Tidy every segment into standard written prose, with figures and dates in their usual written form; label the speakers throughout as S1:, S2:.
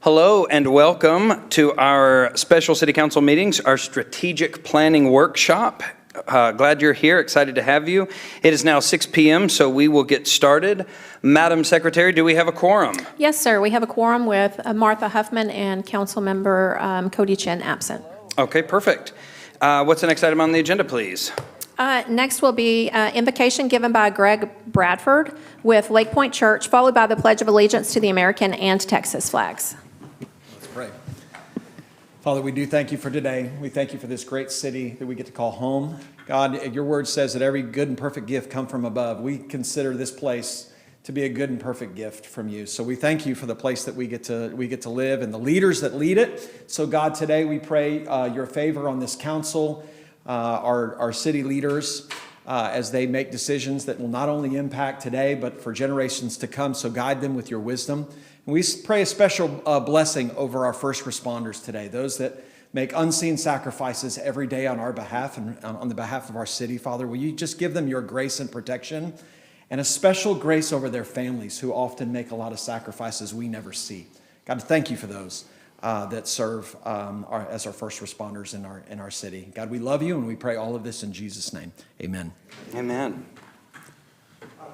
S1: Hello and welcome to our special City Council meetings, our strategic planning workshop. Glad you're here, excited to have you. It is now 6 p.m., so we will get started. Madam Secretary, do we have a quorum?
S2: Yes, sir. We have a quorum with Martha Huffman and Councilmember Cody Chin absent.
S1: Okay, perfect. What's the next item on the agenda, please?
S2: Next will be invocation given by Greg Bradford with Lake Point Church, followed by the Pledge of Allegiance to the American and Texas flags.
S3: Pray. Father, we do thank you for today. We thank you for this great city that we get to call home. God, your word says that every good and perfect gift come from above. We consider this place to be a good and perfect gift from you. So we thank you for the place that we get to live and the leaders that lead it. So God, today we pray your favor on this council, our city leaders, as they make decisions that will not only impact today, but for generations to come. So guide them with your wisdom. And we pray a special blessing over our first responders today, those that make unseen sacrifices every day on our behalf and on the behalf of our city. Father, will you just give them your grace and protection and a special grace over their families who often make a lot of sacrifices we never see. God, thank you for those that serve as our first responders in our city. God, we love you and we pray all of this in Jesus' name. Amen.
S1: Amen.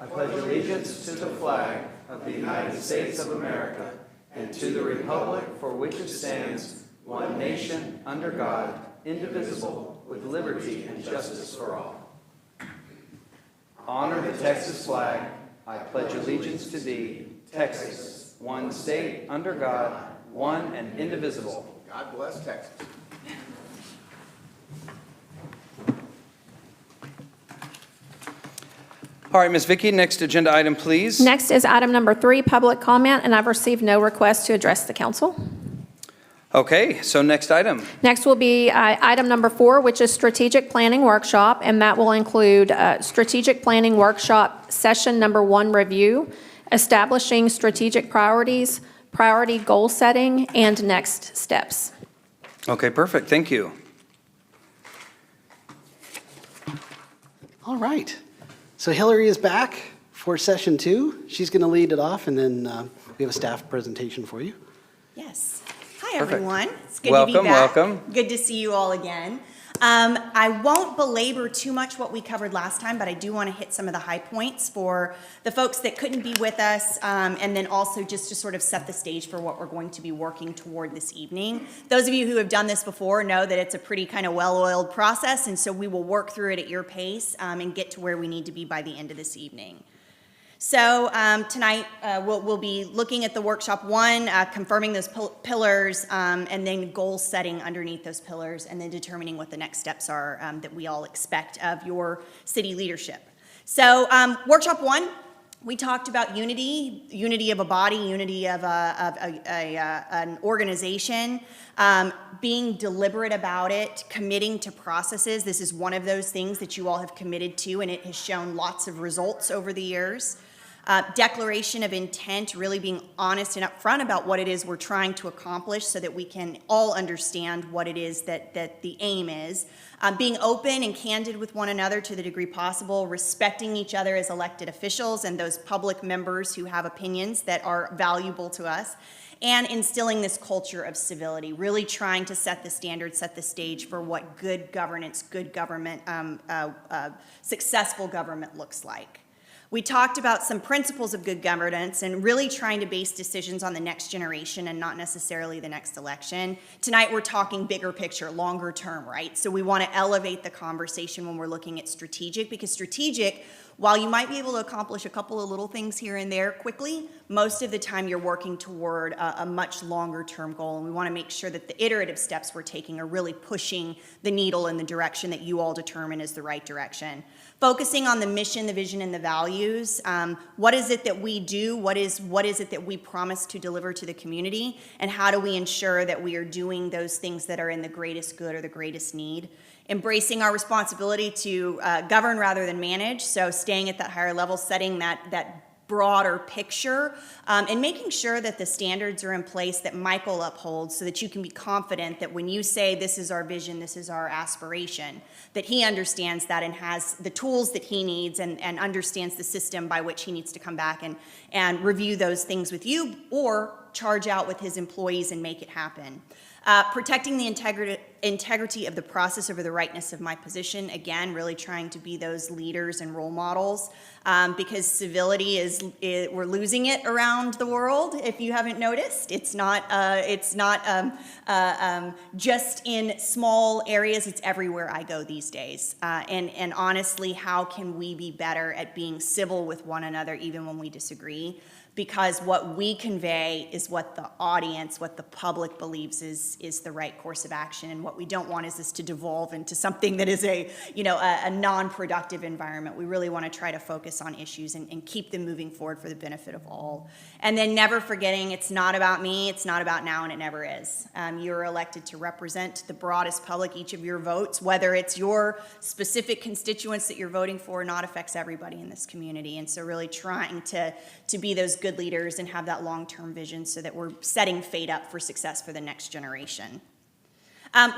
S4: I pledge allegiance to the flag of the United States of America and to the republic for which it stands, one nation, under God, indivisible, with liberty and justice for all. Honor the Texas flag. I pledge allegiance to thee, Texas, one state, under God, one and indivisible.
S5: God bless Texas.
S1: All right, Ms. Vicky, next agenda item, please.
S2: Next is item number 3, public comment, and I've received no request to address the council.
S1: Okay, so next item.
S2: Next will be item number 4, which is strategic planning workshop, and that will include strategic planning workshop session number 1 review, establishing strategic priorities, priority goal setting, and next steps.
S1: Okay, perfect. Thank you.
S5: All right. So Hillary is back for session 2. She's going to lead it off, and then we have a staff presentation for you.
S6: Yes. Hi,
S1: Perfect.
S6: everyone. It's good
S1: Welcome,
S6: to be back.
S1: welcome.
S6: Good to see you all again. I won't belabor too much what we covered last time, but I do want to hit some of the high points for the folks that couldn't be with us, and then also just to sort of set the stage for what we're going to be working toward this evening. Those of you who have done this before know that it's a pretty kind of well-oiled process, and so we will work through it at your pace and get to where we need to be by the end of this evening. So tonight we'll be looking at the workshop 1, confirming those pillars, and then goal setting underneath those pillars, and then determining what the next steps are that we all expect of your city leadership. So workshop 1, we talked about unity of a body, unity of an organization, being deliberate about it, committing to processes. This is one of those things that you all have committed to, and it has shown lots of results over the years. Declaration of intent, really being honest and upfront about what it is we're trying to accomplish so that we can all understand what it is that the aim is. Being open and candid with one another to the degree possible, respecting each other as elected officials and those public members who have opinions that are valuable to us, and instilling this culture of civility, really trying to set the standard, set the stage for what good governance, good government, successful government looks like. We talked about some principles of good governance and really trying to base decisions on the next generation and not necessarily the next election. Tonight we're talking bigger picture, longer term, right? So we want to elevate the conversation when we're looking at strategic, because strategic, while you might be able to accomplish a couple of little things here and there quickly, most of the time you're working toward a much longer term goal, and we want to make sure that the iterative steps we're taking are really pushing the needle in the direction that you all determine is the right direction. Focusing on the mission, the vision, and the values. What is it that we do? What is it that we promise to deliver to the community? And how do we ensure that we are doing those things that are in the greatest good or the greatest need? Embracing our responsibility to govern rather than manage, so staying at that higher level, setting that broader picture, and making sure that the standards are in place that Michael upholds so that you can be confident that when you say this is our vision, this is our aspiration, that he understands that and has the tools that he needs and understands the system by which he needs to come back and review those things with you or charge out with his employees and make it happen. Protecting the integrity of the process over the rightness of my position. Again, really trying to be those leaders and role models, because civility we're losing it around the world. If you haven't noticed, it's not just in small areas. It's everywhere I go these days. And honestly, how can we be better at being civil with one another even when we disagree? Because what we convey is what the audience, what the public believes is the right course of action, and what we don't want is this to devolve into something that is a non-productive environment. We really want to try to focus on issues and keep them moving forward for the benefit of all. And then never forgetting it's not about me, it's not about now, and it never is. You're elected to represent the broadest public. Each of your votes, whether it's your specific constituents that you're voting for or not, affects everybody in this community. And so really trying to be those good leaders and have that long-term vision so that we're setting fate up for success for the next generation.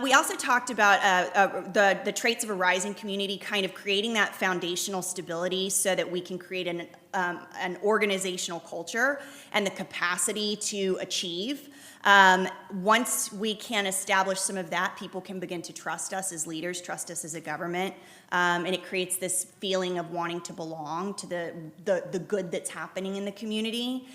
S6: We also talked about the traits of a rising community, kind of creating that foundational stability so that we can create an organizational culture and the capacity to achieve. Once we can establish some of that, people can begin to trust us as leaders, trust us as a government, and it creates this feeling of wanting to belong to the good that's happening in the community.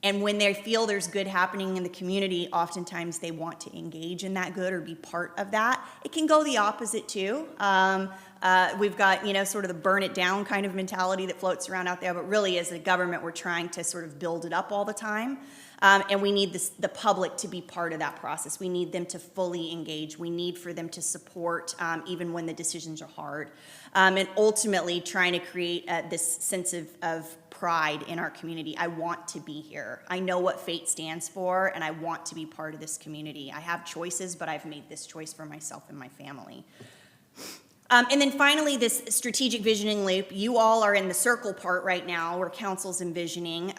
S6: And when they feel there's good happening in the community, oftentimes they want to engage in that good or be part of that. It can go the opposite too. We've got, sort of the burn it down kind of mentality that floats around out there, but really as a government, we're trying to sort of build it up all the time. And we need the public to be part of that process. We need them to fully engage. We need for them to support even when the decisions are hard. And ultimately trying to create this sense of pride in our community. I want to be here. I know what FATE stands for, and I want to be part of this community. I have choices, but I've made this choice for myself and my family. And then finally, this strategic visioning loop. You all are in the circle part right now where council's envisioning.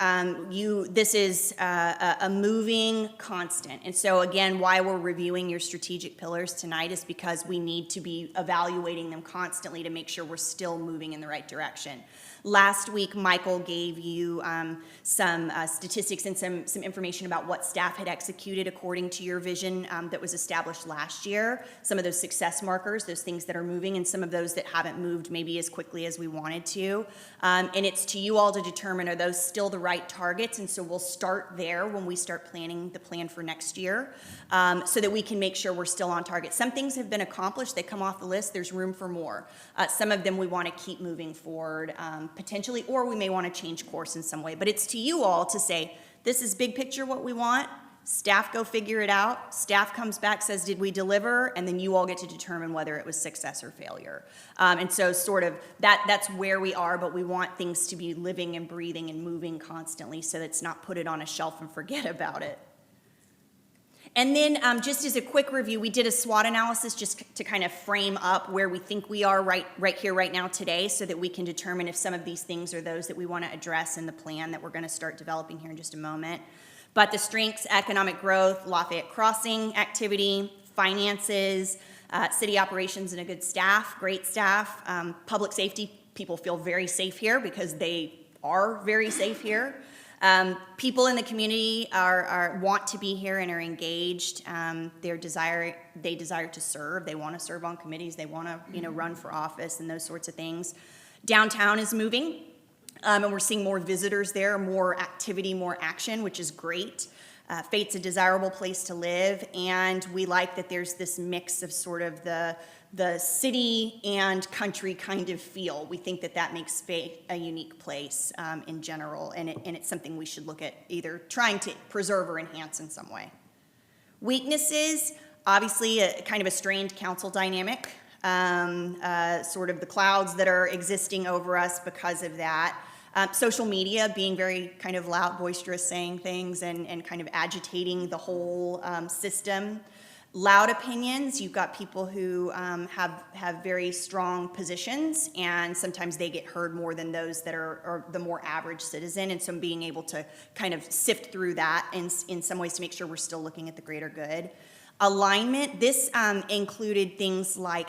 S6: This is a moving constant. And so again, why we're reviewing your strategic pillars tonight is because we need to be evaluating them constantly to make sure we're still moving in the right direction. Last week, Michael gave you some statistics and some information about what staff had executed according to your vision that was established last year. Some of those success markers, those things that are moving, and some of those that haven't moved maybe as quickly as we wanted to. And it's to you all to determine, are those still the right targets? And so we'll start there when we start planning the plan for next year so that we can make sure we're still on target. Some things have been accomplished. They come off the list. There's room for more. Some of them we want to keep moving forward potentially, or we may want to change course in some way. But it's to you all to say, this is big picture what we want. Staff go figure it out. Staff comes back, says, did we deliver? And then you all get to determine whether it was success or failure. And so sort of that's where we are, but we want things to be living and breathing and moving constantly so that it's not put it on a shelf and forget about it. And then just as a quick review, we did a SWOT analysis just to kind of frame up where we think we are right here, right now today, so that we can determine if some of these things are those that we want to address in the plan that we're going to start developing here in just a moment. But the strengths: economic growth, Lafayette Crossing activity, finances, city operations and a good staff, great staff, public safety. People feel very safe here because they are very safe here. People in the community want to be here and are engaged. They desire to serve. They want to serve on committees. They want to run for office and those sorts of things. Downtown is moving, and we're seeing more visitors there, more activity, more action, which is great. FATE's a desirable place to live, and we like that there's this mix of sort of the city and country kind of feel. We think that makes FATE a unique place in general, and it's something we should look at either trying to preserve or enhance in some way. Weaknesses, obviously a kind of a strained council dynamic, sort of the clouds that are existing over us because of that. Social media being very kind of loud, boisterous, saying things and kind of agitating the whole system. Loud opinions, you've got people who have very strong positions, and sometimes they get heard more than those that are the more average citizen, and so being able to kind of sift through that in some ways to make sure we're still looking at the greater good. Alignment, this included things like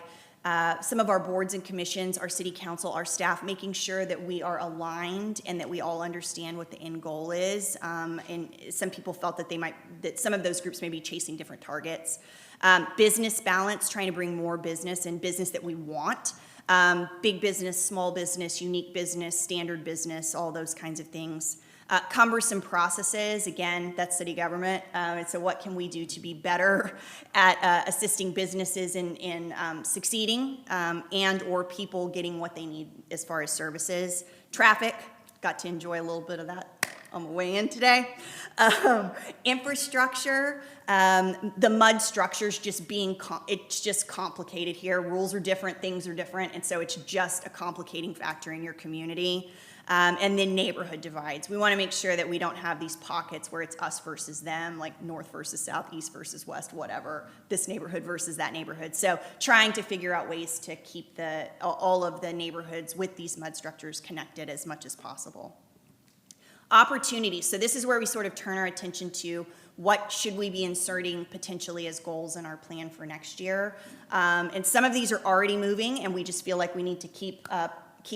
S6: some of our boards and commissions, our city council, our staff, making sure that we are aligned and that we all understand what the end goal is. And some people felt that some of those groups may be chasing different targets. Business balance, trying to bring more business and business that we want. Big business, small business, unique business, standard business, all those kinds of things. Cumbersome processes, again, that's city government. And so what can we do to be better at assisting businesses in succeeding and or people getting what they need as far as services. Traffic, got to enjoy a little bit of that on my way in today. Infrastructure, the mud structures just it's just complicated here. Rules are different, things are different, and so it's just a complicating factor in your community. And then neighborhood divides. We want to make sure that we don't have these pockets where it's us versus them, like north versus south, east versus west, whatever, this neighborhood versus that neighborhood. So trying to figure out ways to keep all of the neighborhoods with these mud structures connected as much as possible. Opportunities. So this is where we sort of turn our attention to what should we be inserting potentially as goals in our plan for next year. And some of these are already moving, and we just feel like we need to keep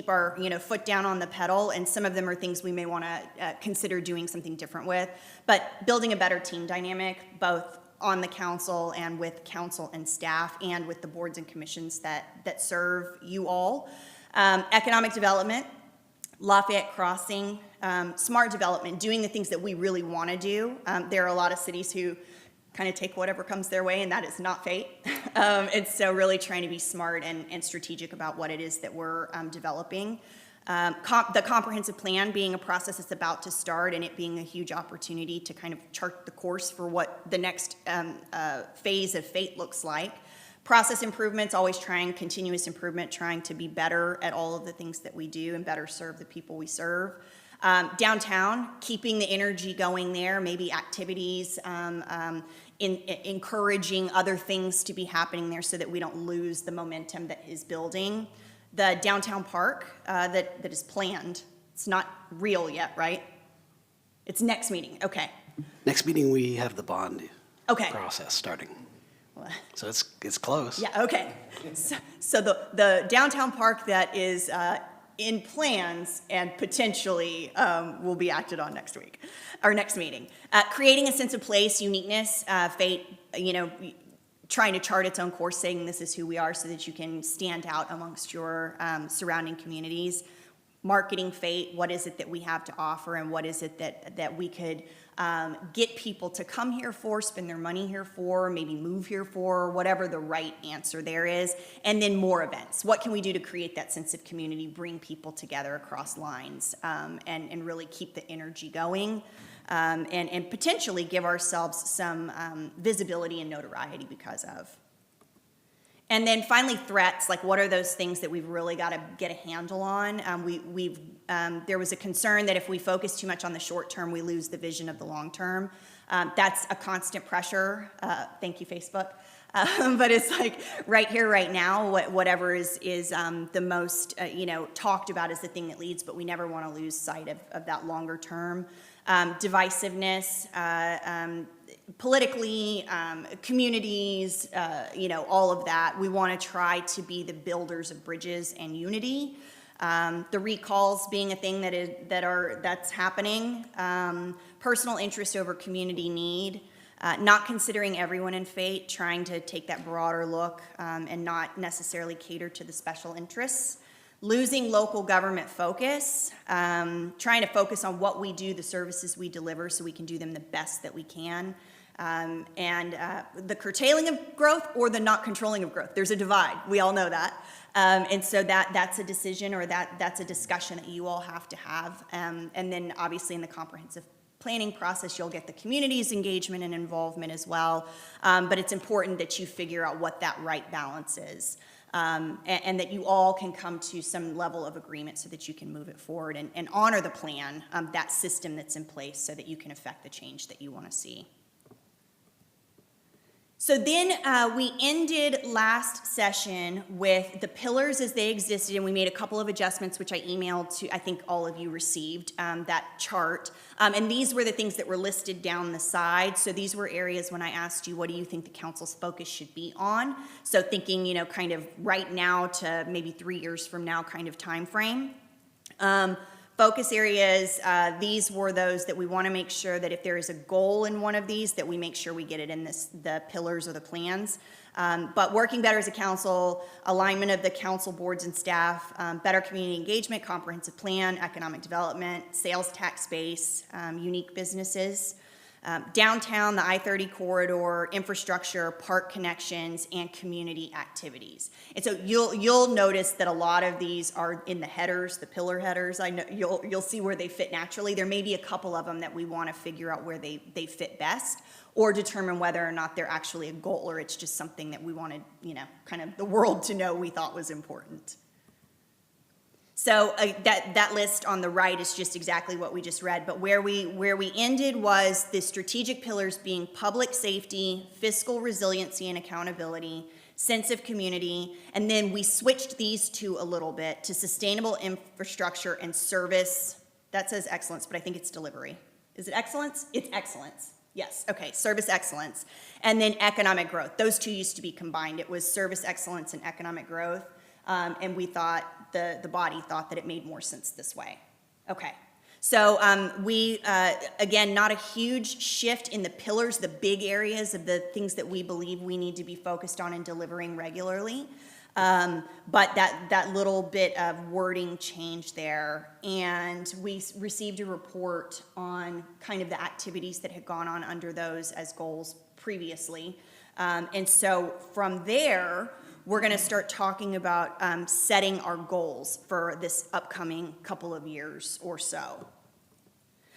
S6: our foot down on the pedal, and some of them are things we may want to consider doing something different with. But building a better team dynamic, both on the council and with council and staff and with the boards and commissions that serve you all. Economic development, Lafayette Crossing, smart development, doing the things that we really want to do. There are a lot of cities who kind of take whatever comes their way, and that is not FATE. And so really trying to be smart and strategic about what it is that we're developing. The comprehensive plan being a process that's about to start, and it being a huge opportunity to kind of chart the course for what the next phase of FATE looks like. Process improvements, always continuous improvement, trying to be better at all of the things that we do and better serve the people we serve. Downtown, keeping the energy going there, maybe activities, encouraging other things to be happening there so that we don't lose the momentum that is building. The downtown park that is planned, it's not real yet, right? It's next meeting, okay.
S5: Next meeting, we have the bond
S6: Okay.
S5: process starting. So it's close.
S6: Yeah, okay. So the downtown park that is in plans and potentially will be acted on next week, or next meeting. Creating a sense of place, uniqueness, fate, trying to chart its own course, saying this is who we are so that you can stand out amongst your surrounding communities. Marketing fate, what is it that we have to offer, and what is it that we could get people to come here for, spend their money here for, maybe move here for, whatever the right answer there is. And then more events. What can we do to create that sense of community, bring people together across lines, and really keep the energy going, and potentially give ourselves some visibility and notoriety because of. And then finally, threats, like what are those things that we've really got to get a handle on? There was a concern that if we focus too much on the short term, we lose the vision of the long term. That's a constant pressure. Thank you, Facebook. But it's like right here, right now, whatever is the most, talked about is the thing that leads, but we never want to lose sight of that longer term. Divisiveness, politically, communities, all of that. We want to try to be the builders of bridges and unity. The recalls being a thing that's happening. Personal interest over community need. Not considering everyone in fate, trying to take that broader look and not necessarily cater to the special interests. Losing local government focus, trying to focus on what we do, the services we deliver, so we can do them the best that we can. And the curtailing of growth or the not controlling of growth. There's a divide. We all know that. And so that's a decision, or that's a discussion that you all have to have. And then obviously in the comprehensive planning process, you'll get the community's engagement and involvement as well. But it's important that you figure out what that right balance is. And that you all can come to some level of agreement so that you can move it forward and honor the plan, that system that's in place, so that you can affect the change that you want to see. So then we ended last session with the pillars as they existed, and we made a couple of adjustments, which I emailed to, I think all of you received that chart. And these were the things that were listed down the side. So these were areas when I asked you, what do you think the council's focus should be on? So thinking, kind of right now to maybe 3 years from now kind of time frame. Focus areas, these were those that we want to make sure that if there is a goal in one of these, that we make sure we get it in the pillars or the plans. But working better as a council, alignment of the council boards and staff, better community engagement, comprehensive plan, economic development, sales tax base, unique businesses. Downtown, the I-30 corridor, infrastructure, park connections, and community activities. And so you'll notice that a lot of these are in the headers, the pillar headers. I know you'll see where they fit naturally. There may be a couple of them that we want to figure out where they fit best, or determine whether or not they're actually a goal, or it's just something that we wanted, kind of the world to know we thought was important. So that list on the right is just exactly what we just read, but where we ended was the strategic pillars being public safety, fiscal resiliency and accountability, sense of community, and then we switched these two a little bit to sustainable infrastructure and service. That says excellence, but I think it's delivery. Is it excellence? It's excellence. Yes, okay, service excellence. And then economic growth. Those two used to be combined. It was service excellence and economic growth. And we thought, the body thought that it made more sense this way. Okay, so we, again, not a huge shift in the pillars, the big areas of the things that we believe we need to be focused on and delivering regularly. But that little bit of wording change there. And we received a report on kind of the activities that had gone on under those as goals previously. And so from there, we're going to start talking about setting our goals for this upcoming couple of years or so.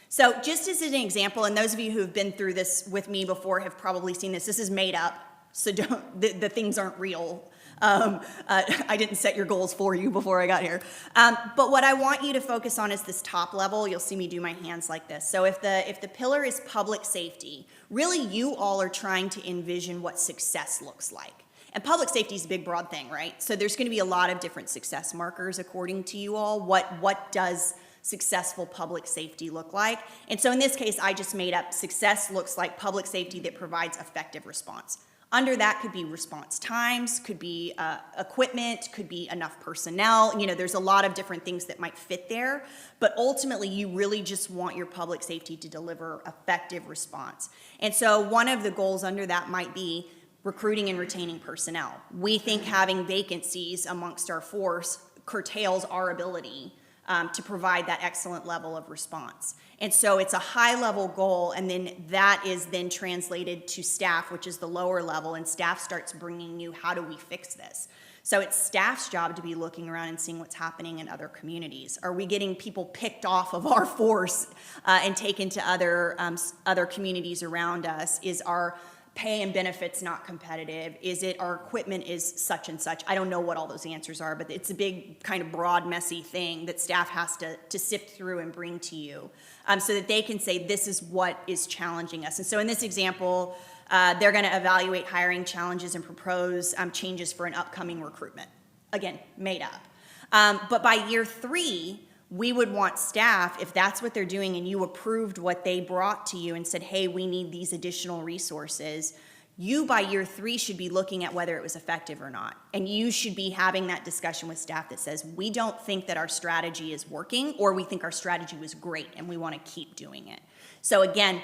S6: So just as an example, and those of you who have been through this with me before have probably seen this, this is made up, so the things aren't real. I didn't set your goals for you before I got here. But what I want you to focus on is this top level. You'll see me do my hands like this. So if the pillar is public safety, really you all are trying to envision what success looks like. And public safety is a big, broad thing, right? So there's going to be a lot of different success markers according to you all. What does successful public safety look like? And so in this case, I just made up success looks like public safety that provides effective response. Under that could be response times, could be equipment, could be enough personnel. There's a lot of different things that might fit there. But ultimately, you really just want your public safety to deliver effective response. And so one of the goals under that might be recruiting and retaining personnel. We think having vacancies amongst our force curtails our ability to provide that excellent level of response. And so it's a high-level goal, and then that is then translated to staff, which is the lower level, and staff starts bringing you, how do we fix this? So it's staff's job to be looking around and seeing what's happening in other communities. Are we getting people picked off of our force and taken to other communities around us? Is our pay and benefits not competitive? Is it our equipment is such and such? I don't know what all those answers are, but it's a big kind of broad, messy thing that staff has to sift through and bring to you so that they can say, this is what is challenging us. And so in this example, they're gonna evaluate hiring challenges and propose changes for an upcoming recruitment. Again, made up. But by year 3, we would want staff, if that's what they're doing and you approved what they brought to you and said, hey, we need these additional resources, you by year 3 should be looking at whether it was effective or not. And you should be having that discussion with staff that says, we don't think that our strategy is working, or we think our strategy was great and we want to keep doing it. So again,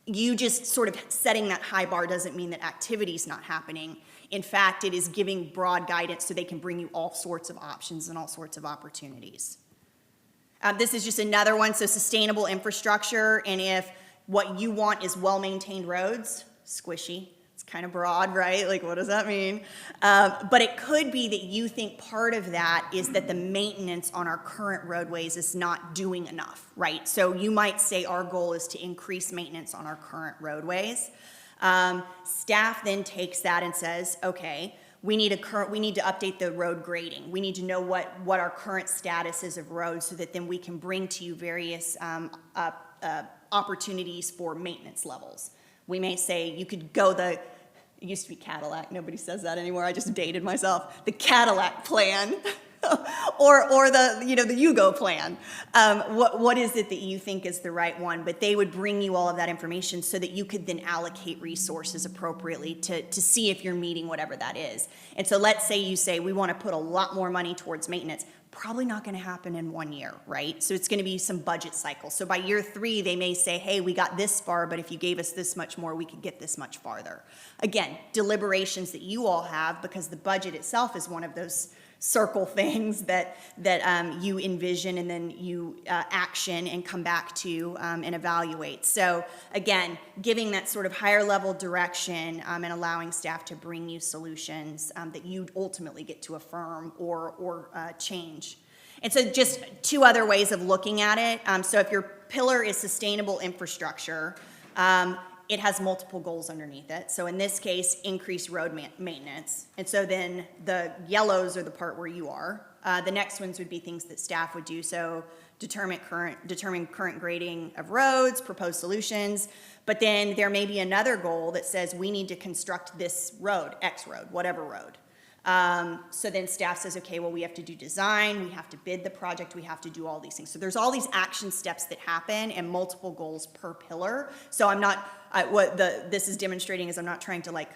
S6: you just sort of setting that high bar doesn't mean that activity's not happening. In fact, it is giving broad guidance so they can bring you all sorts of options and all sorts of opportunities. This is just another one, so sustainable infrastructure, and if what you want is well-maintained roads, squishy, it's kind of broad, right? Like, what does that mean? But it could be that you think part of that is that the maintenance on our current roadways is not doing enough, right? So you might say our goal is to increase maintenance on our current roadways. Staff then takes that and says, okay, we need to update the road grading. We need to know what our current status is of roads so that then we can bring to you various opportunities for maintenance levels. We may say you could go it used to be Cadillac, nobody says that anymore, I just dated myself, the Cadillac plan. or the Yugo plan. What is it that you think is the right one? But they would bring you all of that information so that you could then allocate resources appropriately to see if you're meeting whatever that is. And so let's say you say, we want to put a lot more money towards maintenance. Probably not going to happen in 1 year, right? So it's going to be some budget cycle. So by year 3, they may say, hey, we got this far, but if you gave us this much more, we could get this much farther. Again, deliberations that you all have, because the budget itself is one of those circle things that you envision and then you action and come back to and evaluate. So again, giving that sort of higher level direction and allowing staff to bring you solutions that you ultimately get to affirm or change. And so just 2 other ways of looking at it. So if your pillar is sustainable infrastructure, it has multiple goals underneath it. So in this case, increase road maintenance. And so then the yellows are the part where you are. The next ones would be things that staff would do. So determine current grading of roads, propose solutions. But then there may be another goal that says we need to construct this road, X road, whatever road. So then staff says, okay, well, we have to do design, we have to bid the project, we have to do all these things. So there's all these action steps that happen and multiple goals per pillar. So I'm not, what this is demonstrating is I'm not trying to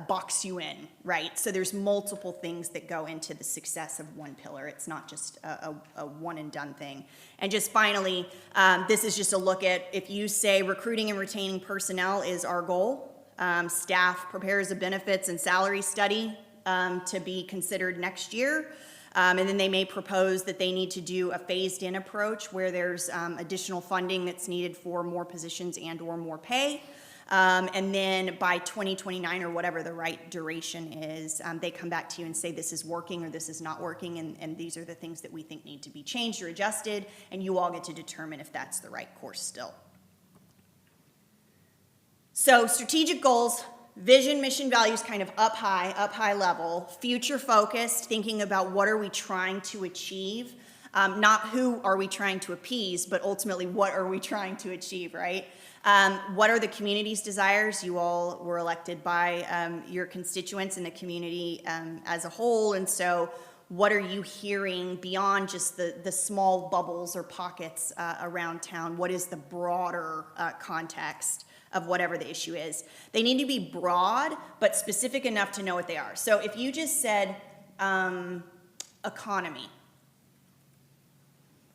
S6: box you in, right? So there's multiple things that go into the success of one pillar. It's not just a one and done thing. And just finally, this is just a look at, if you say recruiting and retaining personnel is our goal, staff prepares a benefits and salary study to be considered next year. And then they may propose that they need to do a phased-in approach where there's additional funding that's needed for more positions and or more pay. And then by 2029 or whatever the right duration is, they come back to you and say this is working or this is not working, and these are the things that we think need to be changed or adjusted, and you all get to determine if that's the right course still. So strategic goals, vision, mission, values kind of up high level, future focused, thinking about what are we trying to achieve, not who are we trying to appease, but ultimately what are we trying to achieve, right? What are the community's desires? You all were elected by your constituents and the community as a whole, and so what are you hearing beyond just the small bubbles or pockets around town? What is the broader context of whatever the issue is? They need to be broad, but specific enough to know what they are. So if you just said economy,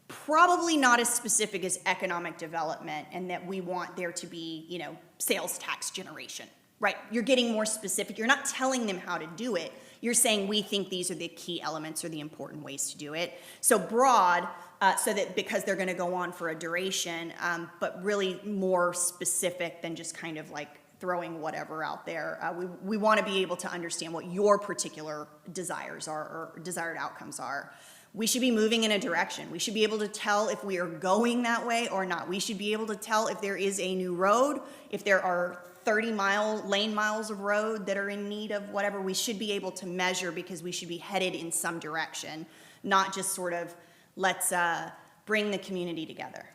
S6: probably not as specific as economic development and that we want there to be, you know, sales tax generation, right? You're getting more specific. You're not telling them how to do it. You're saying we think these are the key elements or the important ways to do it. So broad, so that because they're going to go on for a duration, but really more specific than just kind of like throwing whatever out there. We want to be able to understand what your particular desires are or desired outcomes are. We should be moving in a direction. We should be able to tell if we are going that way or not. We should be able to tell if there is a new road, if there are 30-mile lane miles of road that are in need of whatever. We should be able to measure because we should be headed in some direction, not just sort of let's bring the community together.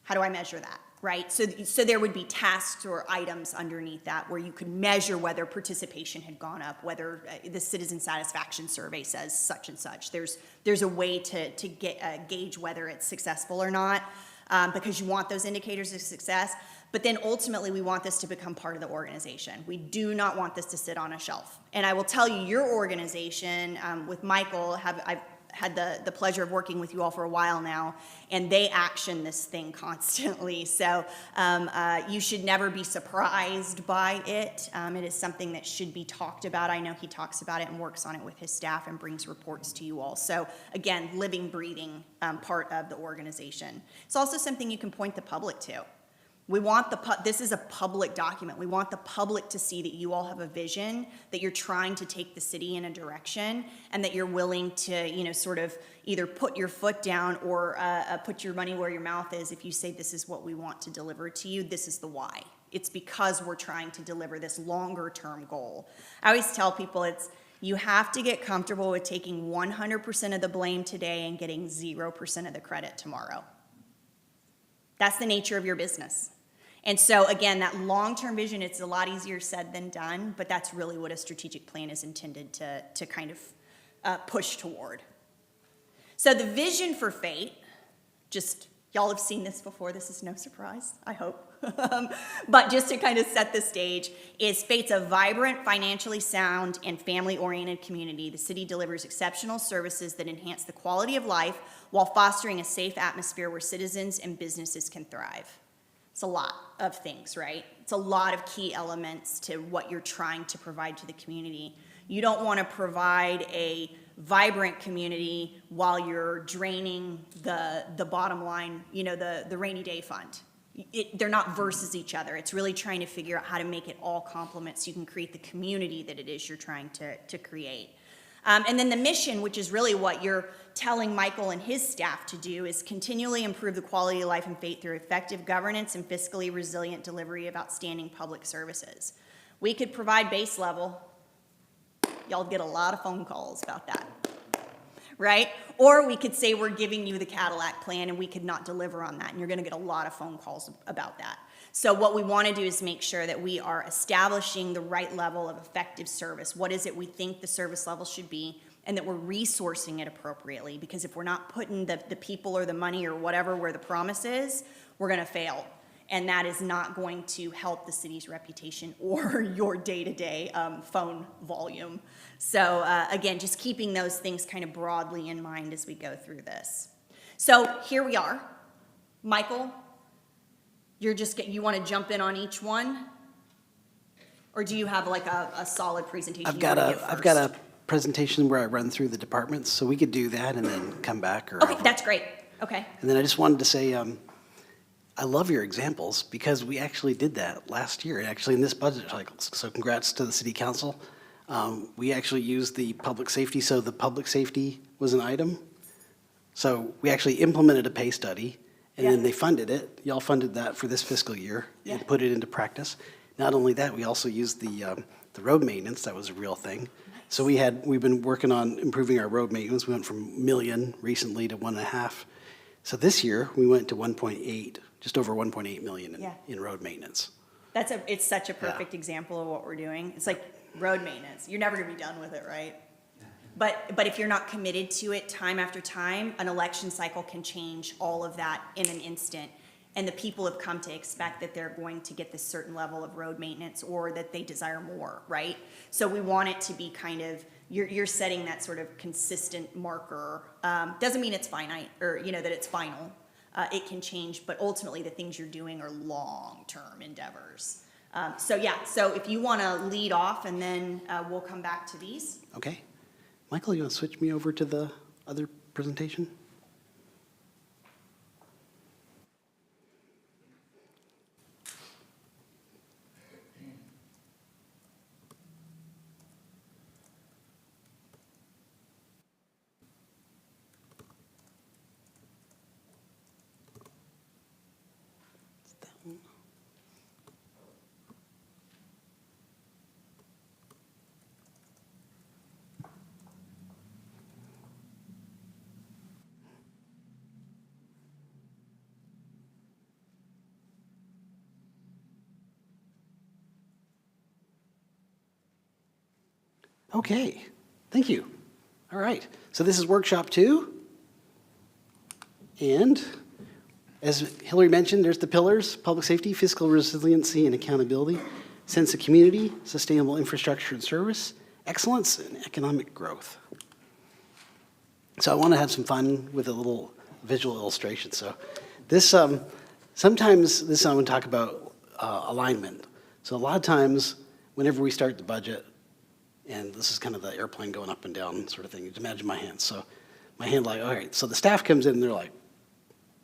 S6: How do I measure that, right? So there would be tasks or items underneath that where you could measure whether participation had gone up, whether the citizen satisfaction survey says such and such. There's a way to gauge whether it's successful or not, because you want those indicators of success. But then ultimately, we want this to become part of the organization. We do not want this to sit on a shelf. And I will tell you, your organization, with Michael, I've had the pleasure of working with you all for a while now, and they action this thing constantly. So you should never be surprised by it. It is something that should be talked about. I know he talks about it and works on it with his staff and brings reports to you all. So again, living, breathing part of the organization. It's also something you can point the public to. We want this is a public document. We want the public to see that you all have a vision, that you're trying to take the city in a direction, and that you're willing to, you know, sort of either put your foot down or put your money where your mouth is. If you say this is what we want to deliver to you, this is the why. It's because we're trying to deliver this longer term goal. I always tell people you have to get comfortable with taking 100% of the blame today and getting 0% of the credit tomorrow. That's the nature of your business. And so again, that long-term vision, it's a lot easier said than done, but that's really what a strategic plan is intended to kind of push toward. So the vision for FATE, just y'all have seen this before, this is no surprise, I hope. But just to kind of set the stage, is FATE's a vibrant, financially sound, and family-oriented community. The city delivers exceptional services that enhance the quality of life while fostering a safe atmosphere where citizens and businesses can thrive. It's a lot of things, right? It's a lot of key elements to what you're trying to provide to the community. You don't want to provide a vibrant community while you're draining the bottom line, you know, the rainy day fund. They're not versus each other. It's really trying to figure out how to make it all complement so you can create the community that it is you're trying to create. And then the mission, which is really what you're telling Michael and his staff to do, is continually improve the quality of life and FATE through effective governance and fiscally resilient delivery of outstanding public services. We could provide base level. Y'all get a lot of phone calls about that, right? Or we could say we're giving you the Cadillac plan and we could not deliver on that, and you're going to get a lot of phone calls about that. So what we want to do is make sure that we are establishing the right level of effective service. What is it we think the service level should be, and that we're resourcing it appropriately, because if we're not putting the people or the money or whatever where the promise is, we're going to fail. And that is not going to help the city's reputation or your day-to-day phone volume. So again, just keeping those things kind of broadly in mind as we go through this. So here we are. Michael, you want to jump in on each one? Or do you have like a solid presentation?
S5: I've got a presentation where I run through the departments, so we could do that and then come back.
S6: Okay, that's great. Okay.
S5: And then I just wanted to say, I love your examples because we actually did that last year, actually in this budget cycle. So congrats to the city council. We actually used the public safety, so the public safety was an item. So we actually implemented a pay study, and then they funded it. Y'all funded that for this fiscal year and put it into practice. Not only that, we also used the road maintenance. That was a real thing. So we've been working on improving our road maintenance. We went from $1 million recently to 1.5. So this year we went to 1.8, just over 1.8 million in road maintenance.
S6: It's such a perfect example of what we're doing. It's like road maintenance. You're never gonna be done with it, right? But if you're not committed to it time after time, an election cycle can change all of that in an instant. And the people have come to expect that they're going to get this certain level of road maintenance or that they desire more, right? So we want it to be kind of, you're setting that sort of consistent marker. Doesn't mean it's finite or, that it's final. It can change, but ultimately the things you're doing are long-term endeavors. So if you want to lead off and then we'll come back to these.
S5: Okay. Michael, you want to switch me over to the other presentation? Okay, thank you. All right, so this is workshop 2. And as Hillary mentioned, there's the pillars: public safety, fiscal resiliency and accountability, sense of community, sustainable infrastructure and service, excellence, and economic growth. So I want to have some fun with a little visual illustration. So this, sometimes this I want to talk about alignment. So a lot of times, whenever we start the budget, and this is kind of the airplane going up and down sort of thing. You imagine my hands. So my hand like, all right, so the staff comes in and they're like,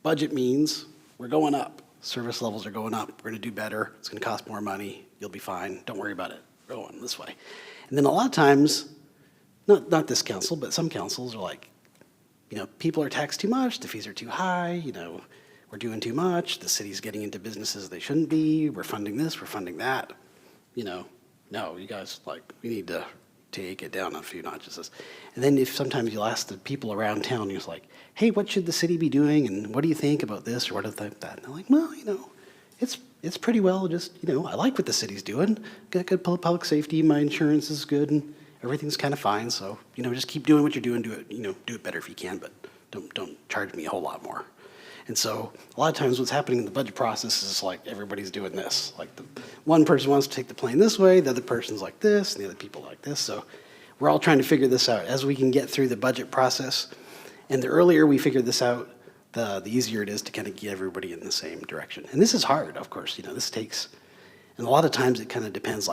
S5: budget means we're going up. Service levels are going up. We're gonna do better. It's gonna cost more money. You'll be fine. Don't worry about it. We're going this way. And then a lot of times, not this council, but some councils are like, people are taxed too much. The fees are too high. We're doing too much. The city's getting into businesses they shouldn't be. We're funding this, we're funding that. No, you guys, we need to take it down a few notches. And then sometimes you'll ask the people around town, you're like, hey, what should the city be doing? And what do you think about this or what do you think about that? And they're like, well, it's pretty well just, I like what the city's doing. Got good public safety, my insurance is good, and everything's kind of fine. So, just keep doing what you're doing, do it better if you can, but don't charge me a whole lot more. And so a lot of times what's happening in the budget process is everybody's doing this. The one person wants to take the plane this way, the other person's like this, and the other people like this. So we're all trying to figure this out as we can get through the budget process. And the earlier we figure this out, the easier it is to kind of get everybody in the same direction. And this is hard, of course. This takes, and a lot of times it kind of depends.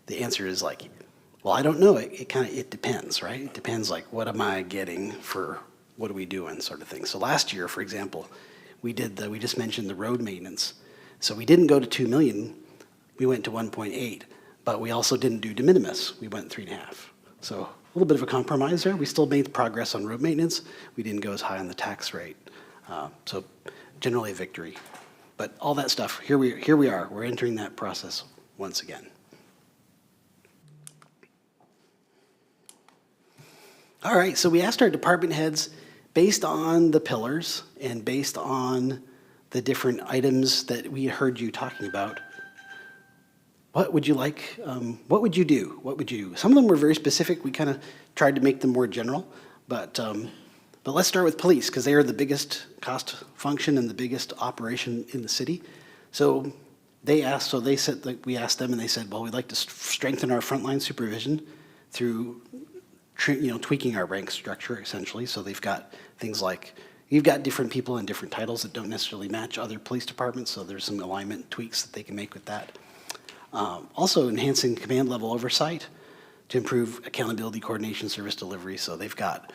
S5: The answer is well, I don't know. It depends, right? It depends. What am I getting for what are we doing, sort of thing. So last year, for example, we just mentioned the road maintenance. So we didn't go to 2 million, we went to 1.8, but we also didn't do de minimis. We went 3.5. So a little bit of a compromise there. We still made progress on road maintenance. We didn't go as high on the tax rate. So generally a victory. But all that stuff, here we are. We're entering that process once again. All right, so we asked our department heads, based on the pillars and based on the different items that we heard you talking about, what would you like, what would you do? What would you do? Some of them were very specific. We kind of tried to make them more general, but let's start with police, because they are the biggest cost function and the biggest operation in the city. So we asked them and they said, well, we'd like to strengthen our frontline supervision through tweaking our rank structure, essentially. So they've got things like, you've got different people in different titles that don't necessarily match other police departments, so there's some alignment tweaks that they can make with that. Also enhancing command level oversight to improve accountability, coordination, service delivery. So they've got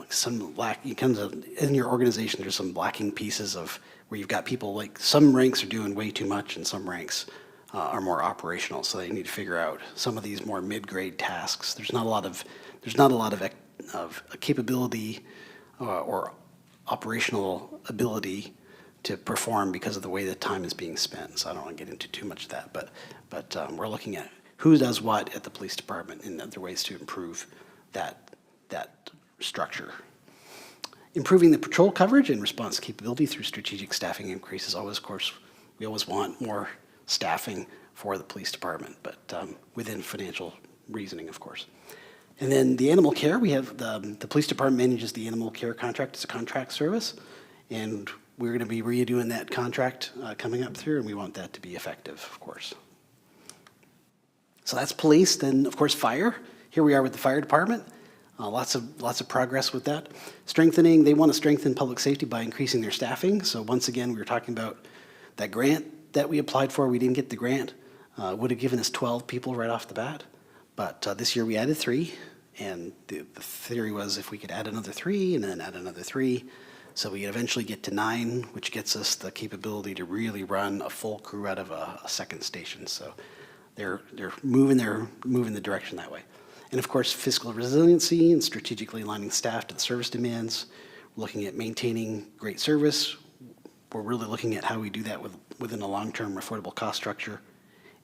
S5: some in your organization, there's some lacking pieces of where you've got people some ranks are doing way too much and some ranks are more operational, so they need to figure out some of these more mid-grade tasks. There's not a lot of capability or operational ability to perform because of the way the time is being spent. So I don't want to get into too much of that, but we're looking at who does what at the police department and other ways to improve that structure. Improving the patrol coverage and response capability through strategic staffing increases. Always, of course, we always want more staffing for the police department, but within financial reasoning, of course. And then the animal care, we have the police department manages the animal care contract as a contract service, and we're going to be redoing that contract coming up through, and we want that to be effective, of course. So that's police. Then, of course, fire. Here we are with the fire department. Lots of progress with that. Strengthening, they want to strengthen public safety by increasing their staffing. So once again, we were talking about that grant that we applied for. We didn't get the grant. Would have given us 12 people right off the bat. But this year we added 3. And the theory was if we could add another 3 and then add another 3, so we eventually get to 9, which gets us the capability to really run a full crew out of a second station. So they're moving the direction that way. And of course, fiscal resiliency and strategically aligning staff to the service demands. We're looking at maintaining great service. We're really looking at how we do that within a long-term affordable cost structure.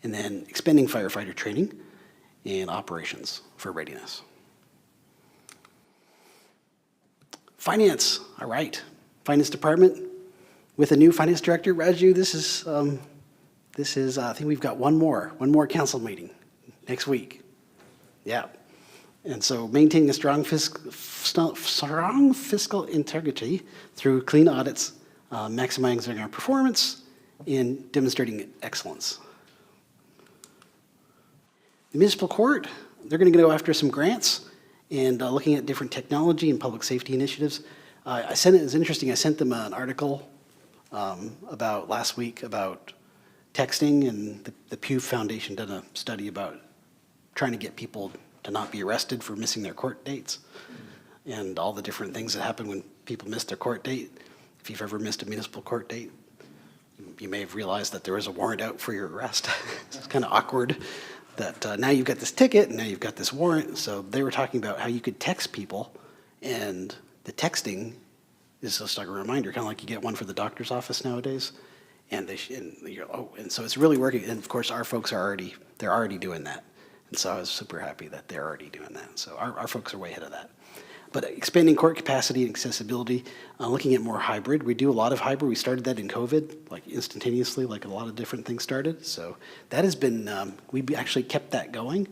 S5: And then expanding firefighter training and operations for readiness. Finance, all right. Finance department with a new finance director, Raju. This is I think we've got one more council meeting next week. Yeah. And so maintaining a strong fiscal integrity through clean audits, maximizing our performance, and demonstrating excellence. The municipal court, they're going to go after some grants and looking at different technology and public safety initiatives. It was interesting, I sent them an article about last week about texting, and the Pew Foundation did a study about trying to get people to not be arrested for missing their court dates and all the different things that happen when people miss their court date. If you've ever missed a municipal court date, you may have realized that there was a warrant out for your arrest. It's kind of awkward that now you've got this ticket and now you've got this warrant. So they were talking about how you could text people, and the texting is just like a reminder, kind of like you get one for the doctor's office nowadays. And and so it's really working. And of course, our folks they're already doing that. And so I was super happy that they're already doing that. So our folks are way ahead of that. But expanding court capacity and accessibility, looking at more hybrid. We do a lot of hybrid. We started that in COVID, like instantaneously, like a lot of different things started. So that has been, we actually kept that going.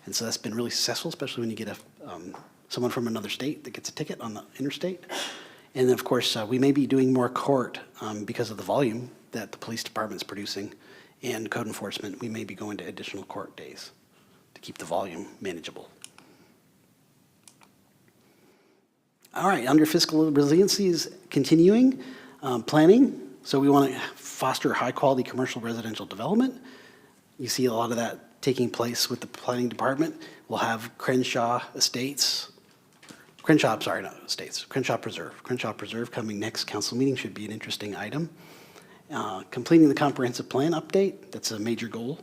S5: And so that's been really successful, especially when you get someone from another state that gets a ticket on the interstate. And then, of course, we may be doing more court because of the volume that the police department's producing and code enforcement. We may be going to additional court days to keep the volume manageable. All right, under fiscal resiliency is continuing planning. So we want to foster high-quality commercial residential development. You see a lot of that taking place with the planning department. We'll have Crenshaw Preserve coming next council meeting. Should be an interesting item. Completing the comprehensive plan update, that's a major goal.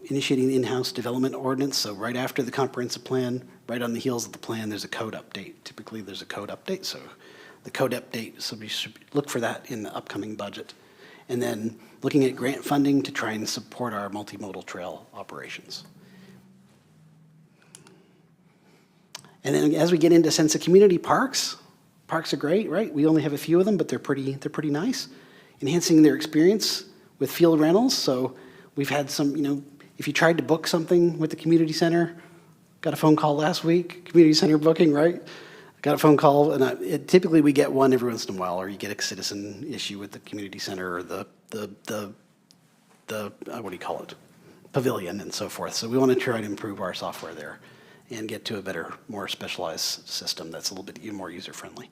S5: Initiating the in-house development ordinance, so right after the comprehensive plan, right on the heels of the plan, there's a code update. Typically, there's a code update, so the code update, so we should look for that in the upcoming budget. And then looking at grant funding to try and support our multimodal trail operations. And then as we get into sense of community, parks are great, right? We only have a few of them, but they're pretty nice. Enhancing their experience with field rentals, so we've had some, if you tried to book something with the community center, got a phone call last week, community center booking, right? Got a phone call, and typically we get one every once in a while, or you get a citizen issue with the community center or the what do you call it, pavilion and so forth. So we want to try to improve our software there and get to a better, more specialized system that's a little bit more user-friendly.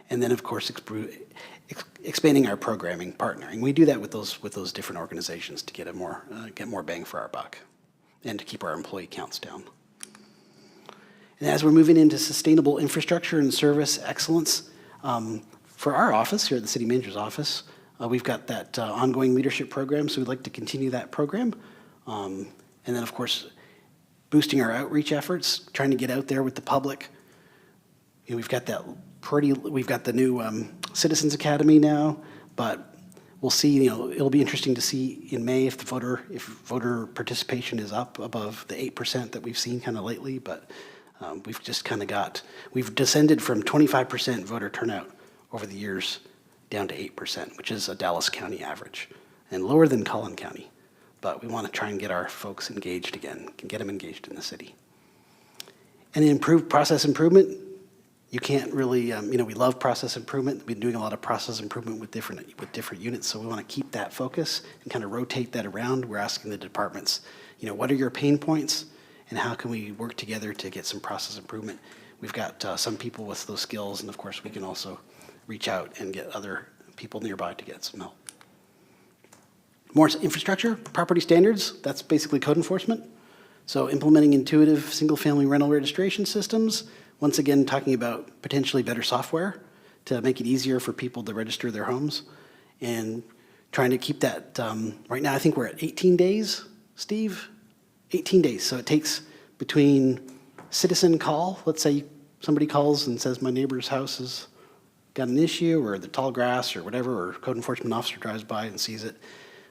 S5: And then, of course, expanding our programming, partnering. We do that with those different organizations to get more bang for our buck and to keep our employee counts down. And as we're moving into sustainable infrastructure and service excellence, for our office here at the city manager's office, we've got that ongoing leadership program, so we'd like to continue that program. And then, of course, boosting our outreach efforts, trying to get out there with the public. We've got the new Citizens Academy now, But we'll see, it'll be interesting to see in May if voter participation is up above the 8% that we've seen kind of lately, but we've just kind of we've descended from 25% voter turnout over the years down to 8%, which is a Dallas County average, and lower than Collin County. But we want to try and get our folks engaged again, get them engaged in the city. And improved process improvement, you can't really, we love process improvement. We've been doing a lot of process improvement with different units, so we want to keep that focus and kind of rotate that around. We're asking the departments, what are your pain points, and how can we work together to get some process improvement? We've got some people with those skills, and of course we can also reach out and get other people nearby to get some help. More infrastructure, property standards, that's basically code enforcement. So implementing intuitive single-family rental registration systems, once again talking about potentially better software to make it easier for people to register their homes, and trying to keep that, right now I think we're at 18 days, Steve? 18 days, so it takes between citizen call, let's say somebody calls and says my neighbor's house has got an issue, or the tall grass or whatever, or code enforcement officer drives by and sees it.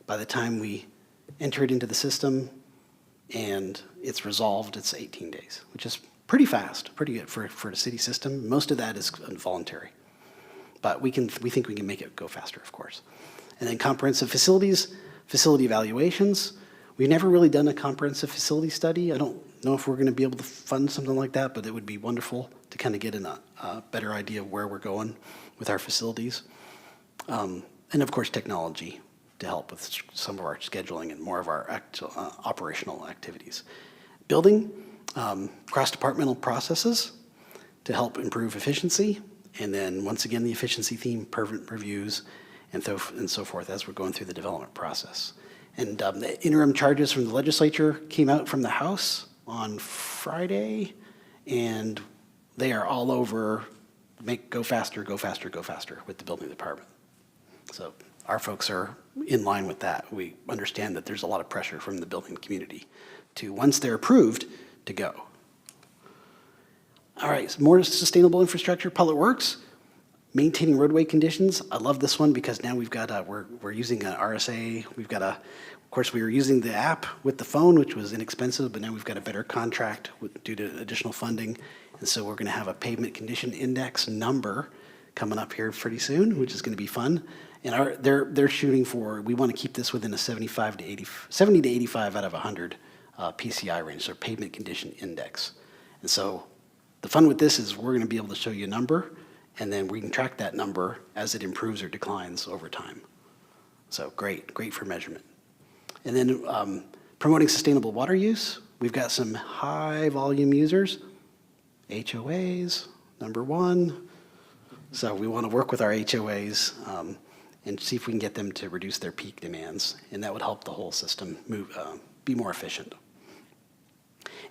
S5: By the time we enter it into the system and it's resolved, it's 18 days, which is pretty fast, pretty good for the city system. Most of that is voluntary, but we think we can make it go faster, of course. And then comprehensive facilities, facility evaluations. We've never really done a comprehensive facility study. I don't know if we're going to be able to fund something like that, but it would be wonderful to kind of get a better idea of where we're going with our facilities. And of course, technology to help with some of our scheduling and more of our operational activities. Building, cross-departmental processes to help improve efficiency, and then once again the efficiency theme, permit reviews, and so forth as we're going through the development process. And the interim charges from the legislature came out from the House on Friday, and they are all over go faster, go faster, go faster with the building department. So our folks are in line with that. We understand that there's a lot of pressure from the building community to, once they're approved, to go. All right, so more sustainable infrastructure, public works, maintaining roadway conditions. I love this one because now we've got, we're using an RSA. We've got of course we were using the app with the phone, which was inexpensive, but now we've got a better contract due to additional funding. And so we're gonna have a pavement condition index number coming up here pretty soon, which is gonna be fun. And they're shooting for, we want to keep this within a 70 to 85 out of 100 PCI range, so pavement condition index. And so the fun with this is we're going to be able to show you a number, and then we can track that number as it improves or declines over time. So great for measurement. And then promoting sustainable water use. We've got some high volume users, HOAs, number one. So we want to work with our HOAs and see if we can get them to reduce their peak demands, and that would help the whole system be more efficient.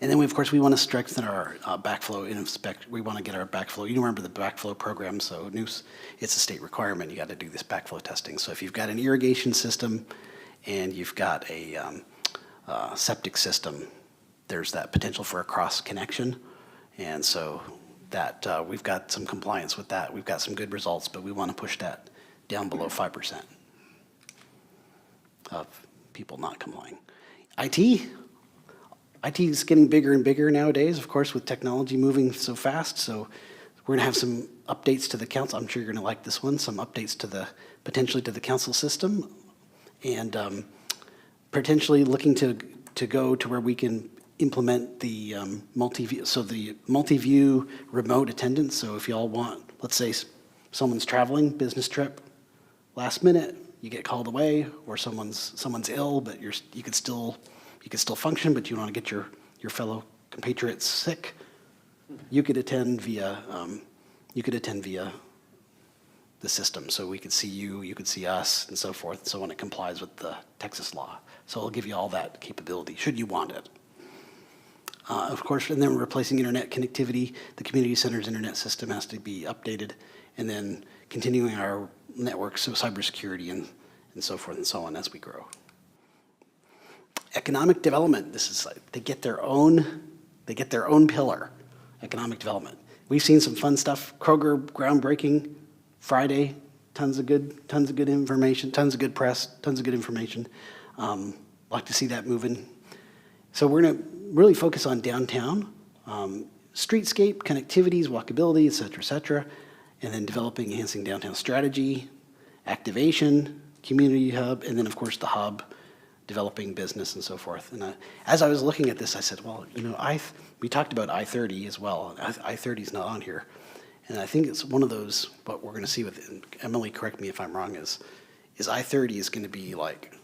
S5: And then, of course, we want to strengthen our backflow and inspect. We want to get our backflow. You remember the backflow program, so it's a state requirement. You got to do this backflow testing. So if you've got an irrigation system and you've got a septic system, there's that potential for a cross connection, and so that we've got some compliance with that. We've got some good results, but we want to push that down below 5% of people not complying. IT is getting bigger and bigger nowadays, of course, with technology moving so fast. So we're going to have some updates to the council. I'm sure you're going to like this one. Some updates potentially to the council system, and potentially looking to go to where we can implement the multi-view. So the multi-view remote attendance. So if y'all want, let's say someone's traveling, business trip, last minute, you get called away, or someone's ill, but you could still function, but you want to get your fellow compatriots sick, you could attend via the system. So we could see you could see us, and so forth, so when it complies with the Texas law. So it'll give you all that capability, should you want it. Of course, and then we're replacing internet connectivity. The community center's internet system has to be updated, and then continuing our network, so cybersecurity and so forth and so on as we grow. Economic development. This is like, they get their own pillar. Economic development. We've seen some fun stuff. Kroger groundbreaking Friday, tons of good information, tons of good press, tons of good information. Like to see that moving. So we're going to really focus on downtown, streetscape, connectivities, walkability, et cetera, and then developing, enhancing downtown strategy, activation, community hub, and then of course the hub, developing business and so forth. And as I was looking at this, I said, well, you know, we talked about I-30 as well. I-30 is not on here. And I think it's one of those, what we're going to see with, and Emily, correct me if I'm wrong, is I-30 is going to be like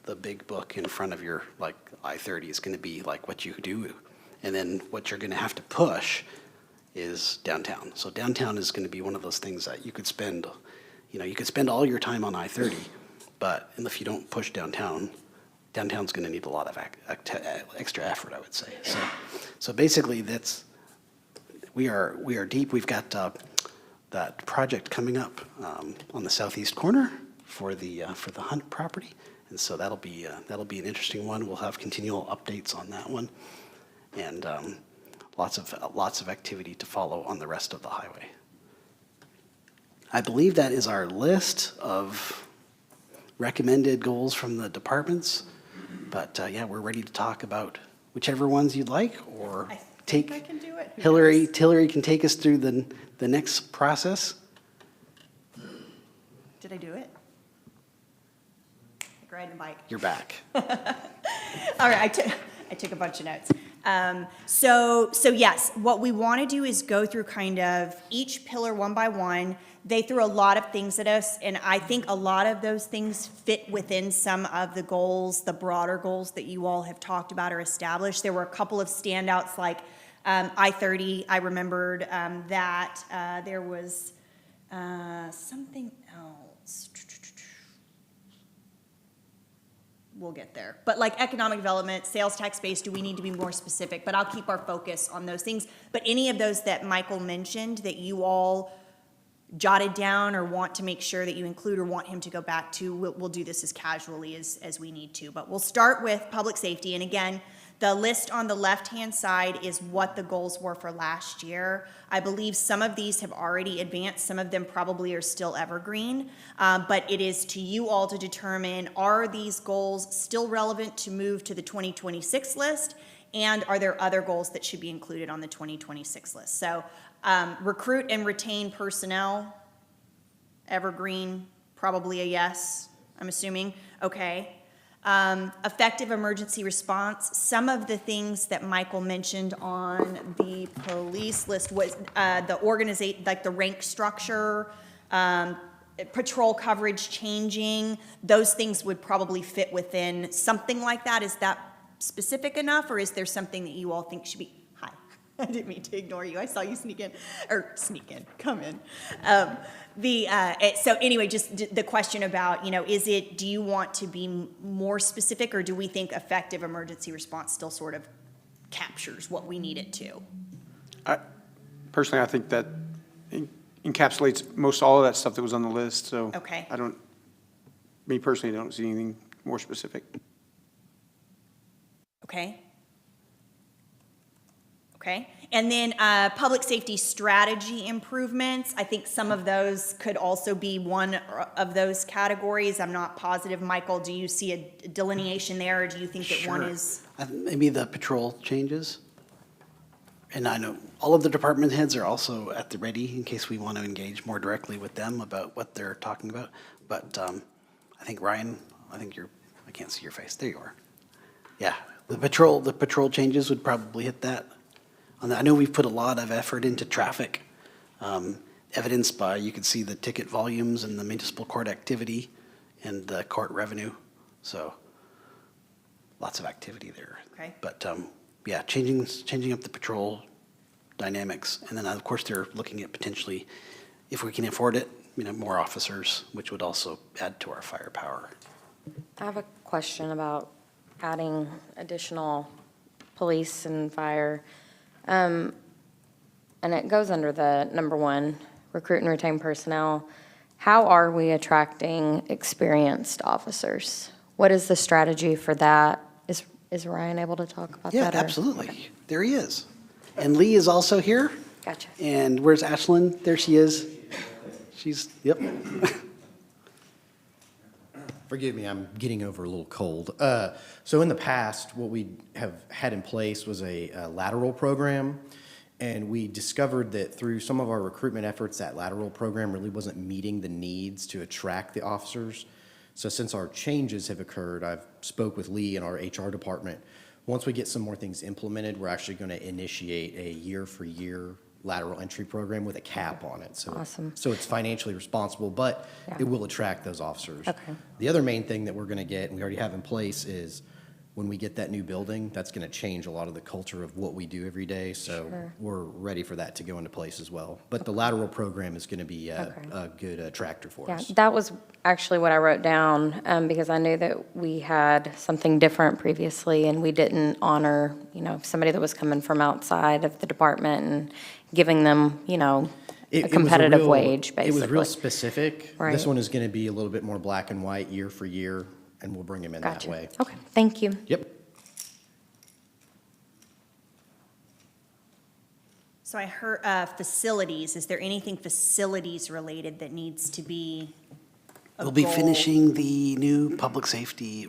S5: the big book in front of your, like I-30 is going to be like what you do. And then what you're going to have to push is downtown. So downtown is going to be one of those things that you could spend, you know, you could spend all your time on I-30, but if you don't push downtown, downtown's going to need a lot of extra effort, I would say. So basically, we are deep. We've got that project coming up on the southeast corner for the Hunt property, and so that'll be an interesting one. We'll have continual updates on that one, and lots of activity to follow on the rest of the highway. I believe that is our list of recommended goals from the departments. But yeah, we're ready to talk about whichever ones you'd like, or take.
S6: I can do it. Who
S5: Hillary
S6: knows?
S5: can take us through the next process.
S6: Did I do it? Like riding a bike.
S5: You're back.
S6: All right, I took a bunch of notes. So yes, what we want to do is go through kind of each pillar one by one. They threw a lot of things at us, and I think a lot of those things fit within some of the goals, the broader goals that you all have talked about or established. There were a couple of standouts like I-30. I remembered that there was something else. We'll get there. But like economic development, sales tax base, do we need to be more specific? But I'll keep our focus on those things. But any of those that Michael mentioned that you all jotted down or want to make sure that you include or want him to go back to, we'll do this as casually as we need to. But we'll start with public safety. And again, the list on the left-hand side is what the goals were for last year. I believe some of these have already advanced. Some of them probably are still evergreen. But it is to you all to determine, are these goals still relevant to move to the 2026 list? And are there other goals that should be included on the 2026 list? So recruit and retain personnel, evergreen, probably a yes, I'm assuming. Okay. Effective emergency response. Some of the things that Michael mentioned on the police list was the organization, like the rank structure, patrol coverage changing. Those things would probably fit within something like that. Is that specific enough, or is there something that you all think should be? Hi, I didn't mean to ignore you. I saw you come in. So anyway, just the question about, do you want to be more specific, or do we think effective emergency response still sort of captures what we need it to?
S7: Personally, I think that encapsulates most all of that stuff that was on the list, so.
S6: Okay.
S7: Me personally, don't see anything more specific.
S6: Okay. Okay. And then public safety strategy improvements. I think some of those could also be one of those categories. I'm not positive. Michael, do you see a delineation there, or do you think that one is?
S5: Maybe the patrol changes. And I know all of the department heads are also at the ready in case we want to engage more directly with them about what they're talking about. But I think Ryan, I can't see your face. There you are. Yeah, the patrol changes would probably hit that. I know we've put a lot of effort into traffic, evidenced by, you can see the ticket volumes and the municipal court activity and the court revenue. So lots of activity there.
S6: Okay.
S5: But yeah, changing up the patrol dynamics. And then of course they're looking at potentially, if we can afford it, more officers, which would also add to our firepower.
S8: I have a question about adding additional police and fire. And it goes under the number one, recruit and retain personnel. How are we attracting experienced officers? What is the strategy for that? Is Ryan able to talk about that?
S5: Yeah, absolutely. Okay. There he is. And Lee is also here.
S8: Gotcha.
S5: And where's Ashlyn? There she is. Yep.
S9: Forgive me, I'm getting over a little cold. So in the past, what we have had in place was a lateral program, and we discovered that through some of our recruitment efforts, that lateral program really wasn't meeting the needs to attract the officers. So since our changes have occurred, I've spoke with Lee in our HR department. Once we get some more things implemented, we're actually going to initiate a year-for-year lateral entry program with a cap on it. So,
S8: Awesome.
S9: so it's financially responsible, but
S8: Yeah.
S9: it will attract those officers.
S8: Okay.
S9: The other main thing that we're going to get, and we already have in place, is when we get that new building, that's going to change a lot of the culture of what we do every day. So
S8: Sure.
S9: we're ready for that to go into place as well. But the lateral program is going to be a good attractor for
S8: Yeah,
S9: us.
S8: that was actually what I wrote down, because I knew that we had something different previously, and we didn't honor, somebody that was coming from outside of the department and giving them, a
S9: It was
S8: competitive
S9: real-
S8: wage,
S9: It was real
S8: basically.
S9: specific.
S8: Right.
S9: This one is going to be a little bit more black and white, year for year, and we'll bring them in that
S8: Gotcha.
S9: way.
S8: Okay, thank you.
S9: Yep.
S6: So I heard facilities. Is there anything facilities related that needs to be a
S5: We'll be
S6: goal?
S5: finishing the new public safety,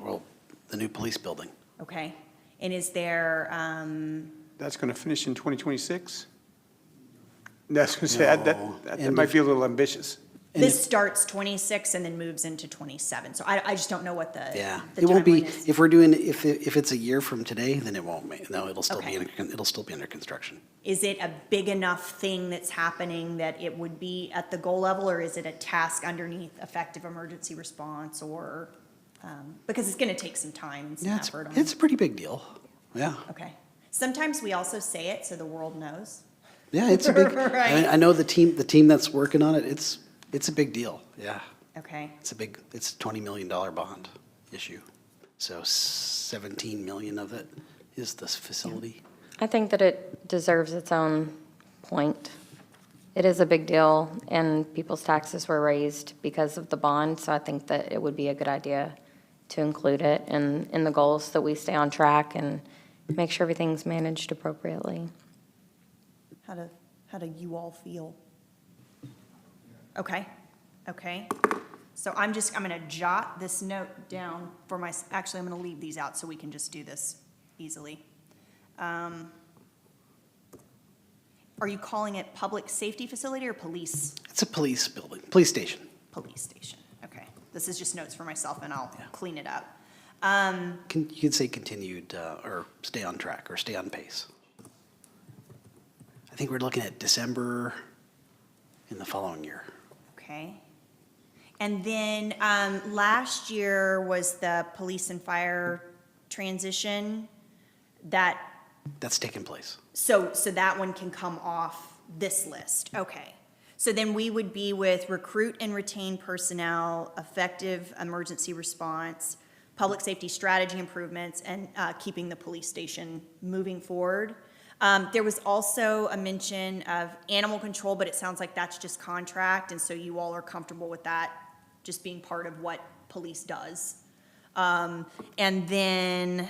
S5: the new police building.
S6: Okay. And is there,
S7: That's going to finish in 2026? That's going to say, that
S5: No.
S7: that might be a little ambitious.
S5: And
S6: this starts 26 and then moves into 27. So I just don't know what the
S5: Yeah,
S6: the
S5: it won't be,
S6: timeline is.
S5: if we're doing, if it's a year from today, then it won't, no, it'll still be,
S6: Okay.
S5: it'll still be under construction.
S6: Is it a big enough thing that's happening that it would be at the goal level, or is it a task underneath effective emergency response, or, because it's gonna take some time and some
S5: Yeah,
S6: effort on.
S5: it's a pretty big deal, yeah.
S6: Okay. Sometimes we also say it so the world knows.
S5: Yeah, it's a big,
S6: Right.
S5: I know the team that's working on it, it's a big deal, yeah.
S6: Okay.
S5: It's a $20 million bond issue. So 17 million of it is this facility.
S8: I think that it deserves its own point. It is a big deal, and people's taxes were raised because of the bond, so I think that it would be a good idea to include it in the goals, so that we stay on track and make sure everything's managed appropriately.
S6: How do you all feel? Okay, okay. So I'm gonna jot this note down for actually, I'm gonna leave these out so we can just do this easily. Are you calling it public safety facility or police?
S5: It's a police building, police station.
S6: Police station, okay. This is just notes for myself and I'll clean it up.
S5: You could say continued, or stay on track, or stay on pace. I think we're looking at December in the following year.
S6: Okay. And then, last year was the police and fire transition
S5: That's taken place.
S6: so that one can come off this list. Okay. So then we would be with recruit and retain personnel, effective emergency response, public safety strategy improvements, and keeping the police station moving forward. There was also a mention of animal control, but it sounds like that's just contract, and so you all are comfortable with that just being part of what police does. And then,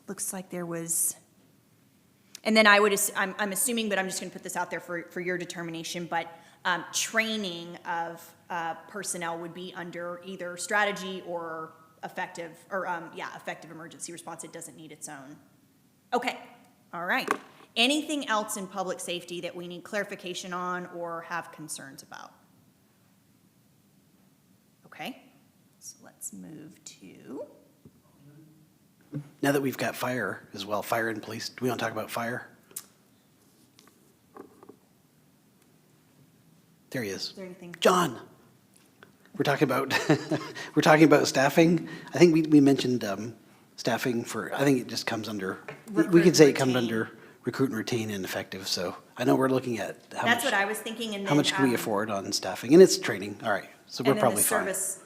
S6: looks like there was, and then I'm assuming, but I'm just gonna put this out there for your determination, but training of personnel would be under either strategy or effective emergency response. It doesn't need its own. Okay, all right. Anything else in public safety that we need clarification on or have concerns about? Okay, so let's move to,
S5: Now that we've got fire as well, fire and police, do we want to talk about fire? There he is.
S6: is there anything?
S5: John, we're talking about, we're talking about staffing. I think we mentioned staffing I think it just comes under, we could say it comes
S6: Recruit and
S5: under recruit and retain and effective. So I know we're looking at
S6: That's what I was thinking, and then.
S5: how much can we afford on staffing? And it's training, all right. So we're probably fine.
S6: And then the service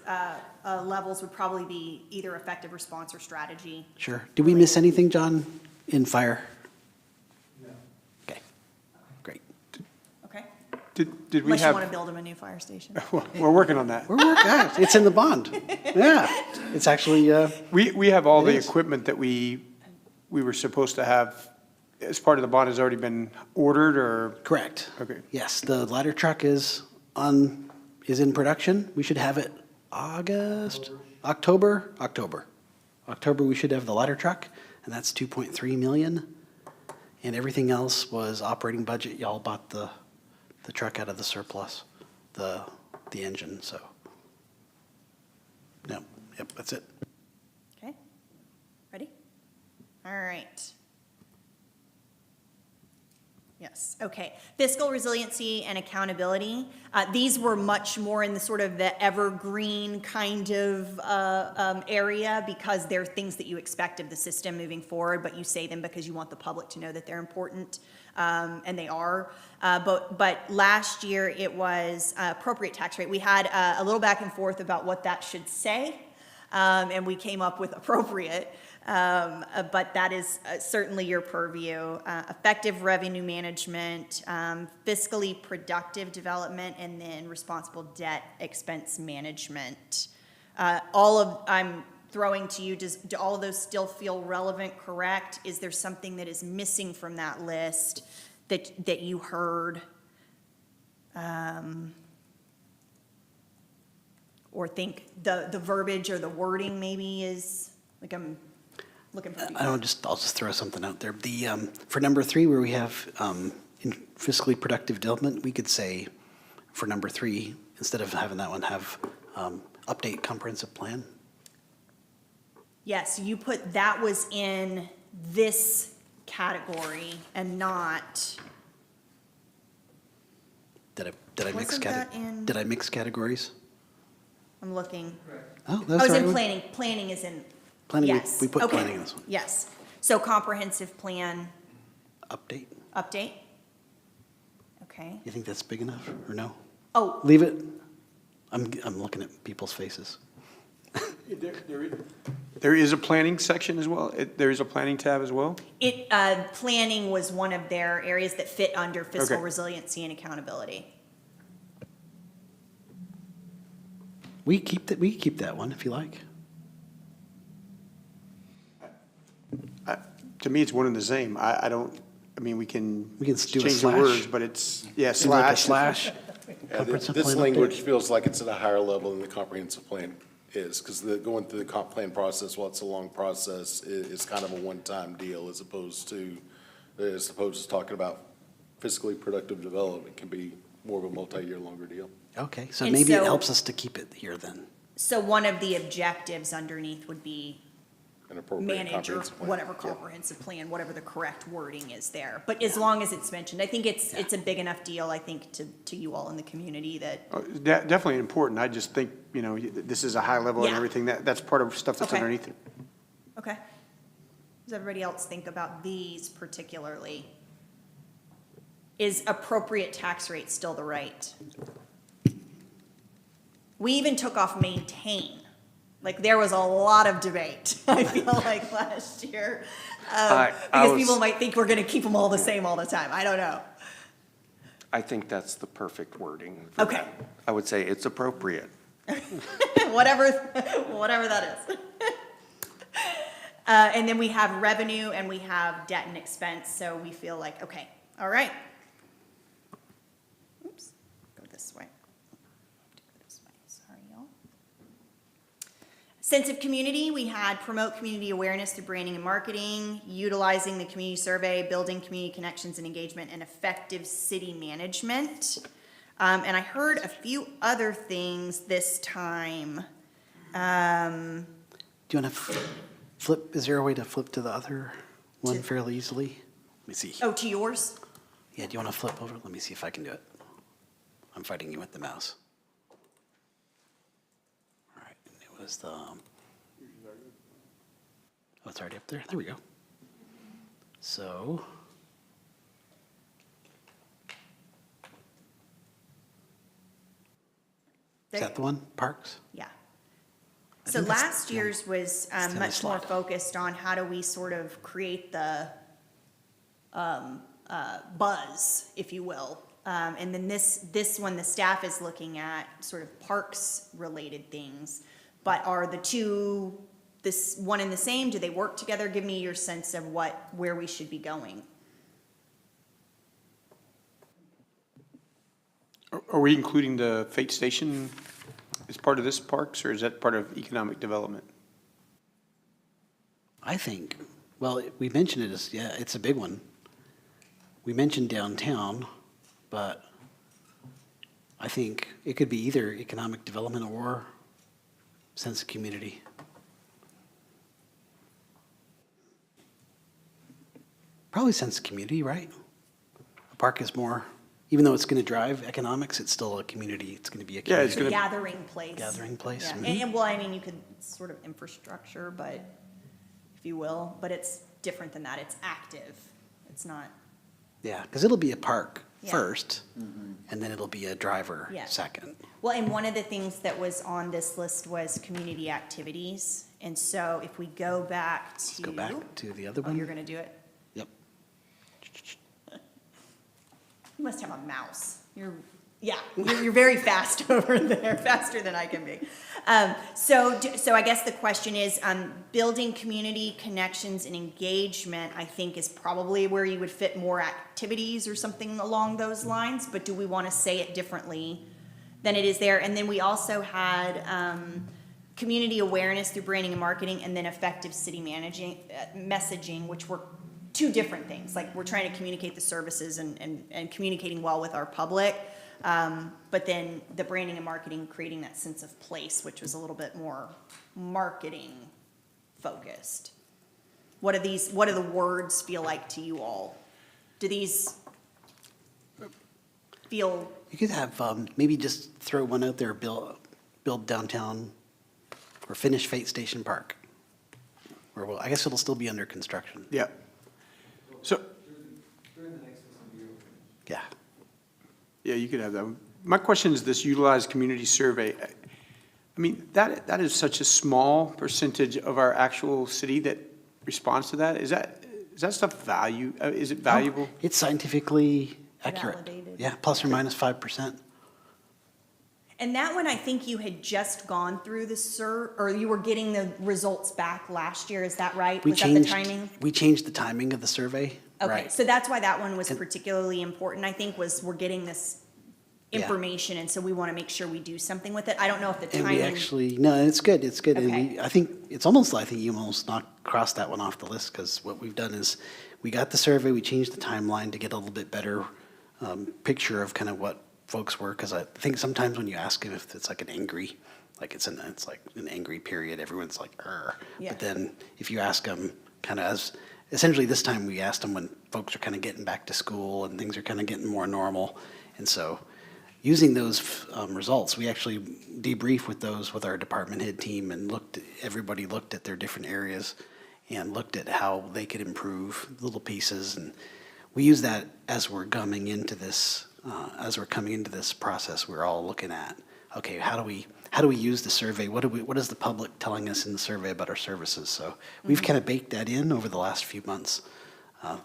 S6: levels would probably be either effective response or strategy.
S5: Sure. Did we miss anything, John, in fire? No. Okay, great.
S7: Did we
S6: Unless you want to
S7: have,
S6: build them a new fire station.
S7: we're working on that.
S5: It's in the bond. Yeah, it's actually,
S7: We have all
S5: It
S7: the
S5: is.
S7: equipment that we were supposed to have as part of the bond has already been ordered, or?
S5: correct.
S7: Okay.
S5: Yes, the ladder truck is on is in production. We should have it October, we should have the ladder truck, and that's 2.3 million. And everything else was operating budget. Y'all bought the truck out of the surplus, the engine, so. No, yep, that's it.
S6: Okay, ready? All right. Yes, okay. Fiscal resiliency and accountability. These were much more in the sort of the evergreen kind of area because they're things that you expect of the system moving forward, but you say them because you want the public to know that they're important, and they are. But last year it was appropriate tax rate. We had a little back and forth about what that should say, and we came up with appropriate. But that is certainly your purview. Effective revenue management, fiscally productive development, and then responsible debt expense management. I'm throwing to you, do all of those still feel relevant, correct? Is there something that is missing from that list that you heard? Or think the verbiage or the wording maybe is, like I'm looking for feedback.
S5: I'll just throw something out there. For number 3, where we have in fiscally productive development, we could say for number 3, instead of having that one, have update comprehensive plan.
S6: Yes, you put that was in this category and not.
S5: Did I mix
S6: Wasn't that in-
S5: Did I mix categories?
S6: I'm looking.
S5: Oh,
S6: I
S5: that's
S6: was
S5: all
S6: in
S5: right.
S6: planning. Planning is in.
S5: Planning,
S6: Yes.
S5: we put
S6: Okay.
S5: planning in this one.
S6: Yes. So comprehensive plan
S5: Update.
S6: update. Okay.
S5: You think that's big enough or no?
S6: Oh,
S5: Leave it. I'm looking at people's faces.
S7: There is a planning section as well? There is a planning tab as well?
S6: planning was one of their areas that fit under fiscal
S7: Okay.
S6: resiliency and accountability.
S5: We keep that one if you like.
S7: To me, it's one and the same. I mean, we can
S5: We can do a
S7: change the
S5: slash.
S7: words, but it's, yeah,
S5: Seems like a
S7: slash.
S5: slash.
S10: Yeah,
S5: Comprehensive
S10: This
S5: plan
S10: language
S5: update.
S10: feels like it's at a higher level than the comprehensive plan is, because going through the comp plan process, while it's a long process, is kind of a one-time deal as opposed to talking about fiscally productive development can be more of a multi-year longer deal.
S5: Okay, so
S6: And
S5: maybe it
S6: so-
S5: helps us to keep it here then.
S6: So one of the objectives underneath would be
S10: An appropriate
S6: manage or
S10: comprehensive plan.
S6: whatever
S10: Yeah.
S6: comprehensive plan, whatever the correct wording is there. But as long as it's mentioned, I think it's a big enough deal, I think, to you all in the community that,
S7: Definitely important. I just think, this is a high level and
S6: Yeah.
S7: everything. That's part of stuff that's
S6: Okay.
S7: underneath it.
S6: okay. Does everybody else think about these particularly? Is appropriate tax rate still the right? We even took off maintain. Like, there was a lot of debate, I feel like, last year. Because people might think we're gonna keep them all the same all the time. I don't know.
S11: I think that's the perfect wording. for
S6: Okay.
S11: that. I would say it's appropriate.
S6: Whatever that is. And then we have revenue and we have debt and expense, so we feel like, okay, all right. Oops, go this way. Sorry, y'all. Sense of community, we had promote community awareness through branding and marketing, utilizing the community survey, building community connections and engagement, and effective city management. And I heard a few other things this time.
S5: Do you want to flip, is there a way to flip to the other one
S6: To-
S5: fairly easily? Let me see.
S6: Oh, to yours?
S5: Yeah, do you want to flip over? Let me see if I can do it. I'm fighting you with the mouse. All right, and it was the, oh, it's already up there. There we go. So, is that the one? Parks?
S6: Yeah.
S5: I
S6: So
S5: think that's-
S6: last year's was
S5: It's the
S6: much more
S5: slide.
S6: focused on how do we sort of create the buzz, if you will. And then this one, the staff is looking at sort of parks-related things. But are the two, this one and the same? Do they work together? Give me your sense of where we should be going.
S7: Are we including the Fate Station as part of this parks, or is that part of economic development?
S5: I think, well, we mentioned it as, yeah, it's a big one. We mentioned downtown, but I think it could be either economic development or sense of community. Probably sense of community, right? A park is more, even though it's going to drive economics, it's still a community. It's going to be a
S7: Yeah, it's
S5: community
S7: gonna-
S6: Gathering place.
S5: gathering place.
S6: Yeah,
S5: Mhm.
S6: and well, I mean, you could sort of infrastructure, but, if you will, but it's different than that. It's active. It's not,
S5: Yeah, because it'll be a park
S6: Yeah.
S5: first, and then it'll be a driver
S6: Yeah.
S5: second.
S6: well, and one of the things that was on this list was community activities. And so if we go back to.
S5: Let's go back to the other
S6: Oh,
S5: one.
S6: you're gonna do it?
S5: Yep.
S6: You must have a mouse. You're very fast over there, faster than I can be. So I guess the question is, building community connections and engagement, I think, is probably where you would fit more activities or something along those lines, but do we want to say it differently than it is there? And then we also had, community awareness through branding and marketing, and then effective city messaging, which were two different things. Like, we're trying to communicate the services and communicating well with our public. But then the branding and marketing, creating that sense of place, which was a little bit more marketing focused. What do the words feel like to you all? Do these feel,
S5: You could have, maybe just throw one out there, build downtown, or finish Fate Station Park. Or, well, I guess it'll still be under construction.
S7: Yeah. So,
S5: Yeah.
S7: yeah, you could have that one. My question is this utilized community survey. I mean, that is such a small percentage of our actual city that responds to that. Is that stuff is it valuable?
S5: It's scientifically accurate.
S6: Validated.
S5: Yeah, plus or minus 5%.
S6: and that one, I think you had just gone through or you were getting the results back last year, is that right? Was that the timing?
S5: We changed the timing of the survey.
S6: Okay,
S5: Right.
S6: so that's why that one was
S5: And-
S6: particularly important, I think, was we're getting this
S5: Yeah.
S6: information, and so we want to make sure we do something with it. I don't know if the
S5: And we
S6: timing,
S5: actually, no, it's good, it's good. And
S6: Okay.
S5: I think you almost crossed that one off the list, because what we've done is, we got the survey, we changed the timeline to get a little bit better picture of kind of what folks were, because I think sometimes when you ask them if it's like an angry, like it's like an angry period, everyone's like,
S6: Yeah.
S5: But then if you ask them kind of essentially this time we asked them when folks are kind of getting back to school and things are kind of getting more normal. And so using those results, we actually debriefed with our department head team, and everybody looked at their different areas and looked at how they could improve little pieces. And we use that as we're coming into this process. We're all looking at, okay, how do we use the survey? What is the public telling us in the survey about our services? So we've kind of baked that in over the last few months.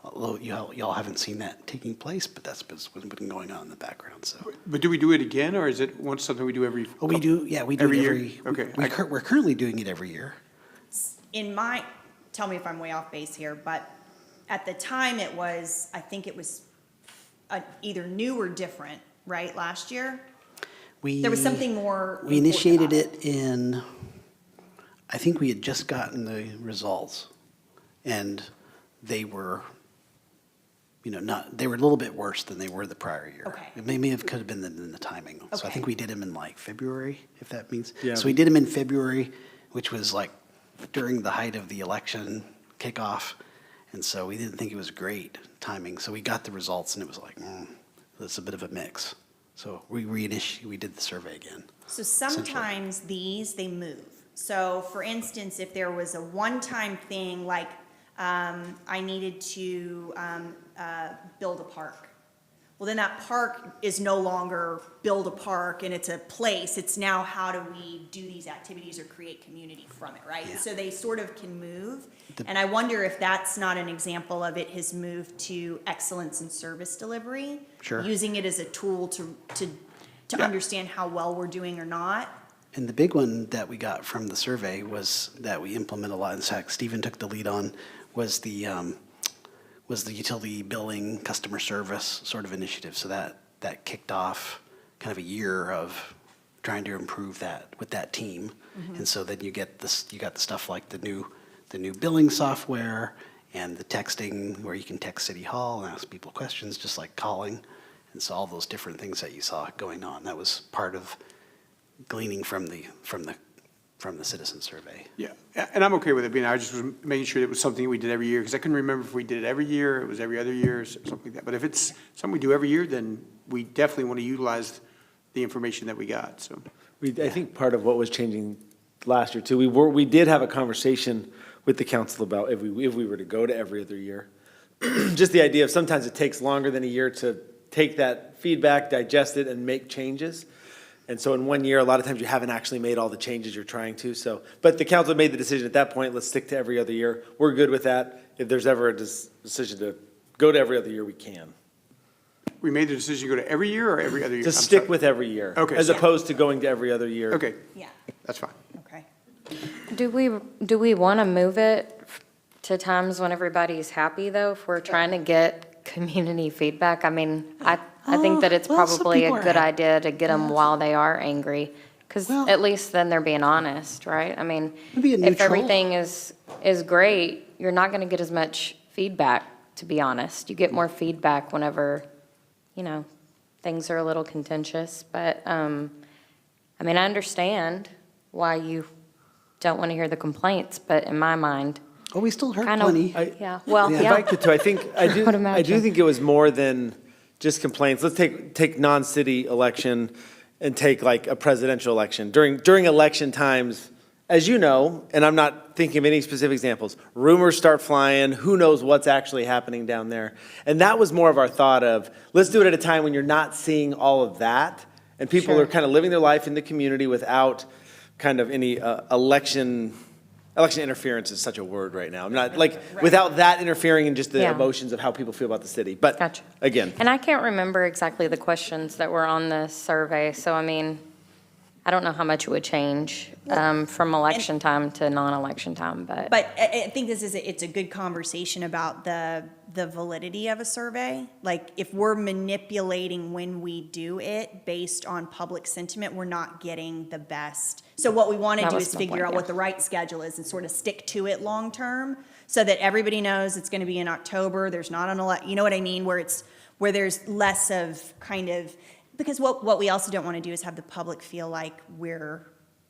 S5: Although y'all haven't seen that taking place, but that's what's been going on in the background. So,
S7: But do we do it again, or is it something we do every?
S5: we do. Yeah, we do
S7: Every
S5: it
S7: year?
S5: every.
S7: Okay.
S5: We're currently doing it every year.
S6: tell me if I'm way off base here, but at the time I think it was either new or different, right, last year? There was something more
S5: We
S6: important
S5: initiated
S6: about
S5: it in, I think we had just gotten the results, and they were, they were a little bit worse than they were the prior year.
S6: Okay.
S5: It could have been in the timing. So I
S6: Okay.
S5: think we did them in like February, if that means.
S3: Yeah.
S5: So we did them in February, which was like during the height of the election kickoff. And so we didn't think it was great timing. So we got the results, and it was like, it's a bit of a mix. So we did the survey again.
S6: So sometimes they move. So for instance, if there was a one-time thing, like I needed to build a park. Well, then that park is no longer build a park and it's a place. It's now how do we do these activities or create community from it, right?
S5: Yeah.
S6: So they sort of can move. And I wonder if that's not an example of it has moved to excellence in service delivery.
S5: Sure.
S6: Using it as a tool to understand how well we're doing or not.
S5: And the big one that we got from the survey was that we implement a lot. In fact, Stephen took the lead on, was the utility billing customer service sort of initiative. So that kicked off kind of a year of trying to improve that with that team. And so then you got the stuff like the new billing software and the texting where you can text City Hall and ask people questions, just like calling. And so all those different things that you saw going on, that was part of gleaning from the citizen survey.
S7: Yeah, and I'm okay with it being, I just was making sure it was something we did every year, because I couldn't remember if we did it every year, it was every other year, or something like that. But if it's something we do every year, then we definitely want to utilize the information that we got, so.
S12: I think part of what was changing last year too, we did have a conversation with the council about if we were to go to every other year. Just the idea of sometimes it takes longer than a year to take that feedback, digest it, and make changes. And so in 1 year, a lot of times you haven't actually made all the changes you're trying to, so. But the council made the decision at that point, let's stick to every other year. We're good with that. If there's ever a decision to go to every other year, we can.
S7: We made the decision to go to every year or every other year?
S12: To
S7: I'm
S12: stick
S7: sorry.
S12: with every year.
S7: Okay.
S12: As opposed to going to every other year.
S7: Okay,
S6: Yeah,
S7: that's fine.
S6: okay.
S8: Do we want to move it to times when everybody's happy, though, if we're trying to get community feedback? I mean, I think that it's
S5: Well, some
S8: probably a
S5: people are
S8: good
S5: happy.
S8: idea to get them while they are angry, because
S5: Well-
S8: at least then they're being honest, right? I mean,
S5: Maybe a
S8: if
S5: neutral.
S8: everything is great, you're not going to get as much feedback, to be honest. You get more feedback whenever, things are a little contentious, but, I mean, I understand why you don't want to hear the complaints, but in my mind,
S5: Oh, we still heard
S8: kind of,
S5: plenty.
S8: yeah, well,
S5: Yeah.
S12: If I
S8: yeah.
S12: could too, I think, I do
S8: would imagine.
S12: think it was more than just complaints. Let's take non-city election and take like a presidential election. During election times, as you know, and I'm not thinking of any specific examples, rumors start flying, who knows what's actually happening down there. And that was more of our thought of, let's do it at a time when you're not seeing all of that, and people
S8: Sure.
S12: are kind of living their life in the community without kind of any election interference is such a word right now. I'm not, without that interfering in just the
S8: Yeah.
S12: emotions of how people feel about the city. But
S8: Gotcha.
S12: again,
S8: And I can't remember exactly the questions that were on the survey, so I mean, I don't know how much it would change from election time to non-election time, but.
S6: But I think it's a good conversation about the validity of a survey. Like, if we're manipulating when we do it based on public sentiment, we're not getting the best. So what we want to
S8: That
S6: do
S8: was
S6: is
S8: my
S6: figure
S8: point,
S6: out
S8: yeah.
S6: what the right schedule is and sort of stick to it long-term, so that everybody knows it's going to be in October, there's not you know what I mean, where there's less of kind of, because what we also don't want to do is have the public feel like we're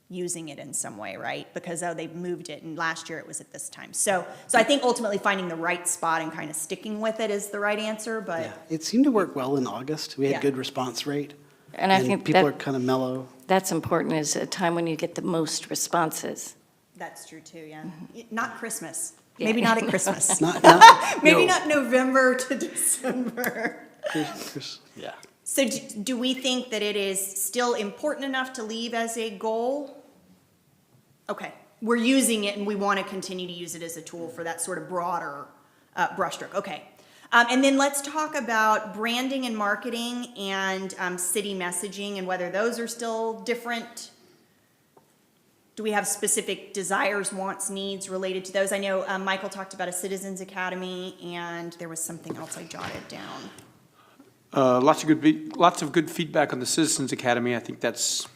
S6: using it in some way, right? Because, oh, they moved it, and last year it was at this time. So I think ultimately finding the right spot and kind of sticking with it is the right answer, but.
S5: Yeah, it seemed to work well in August. We
S6: Yeah.
S5: had good response rate.
S13: And I think
S5: people are
S13: that
S5: kind of mellow.
S13: that's important, is a time when you get the most responses.
S6: That's true too, yeah. Not Christmas.
S13: Yeah.
S6: Maybe not at Christmas. Maybe not November to December.
S5: Yeah.
S6: So do we think that it is still important enough to leave as a goal? Okay, we're using it and we want to continue to use it as a tool for that sort of broader brushstroke, okay. And then let's talk about branding and marketing and city messaging and whether those are still different. Do we have specific desires, wants, needs related to those? I know Michael talked about a Citizens Academy, and there was something else I jotted down.
S7: Lots of good feedback on the Citizens Academy. I think that's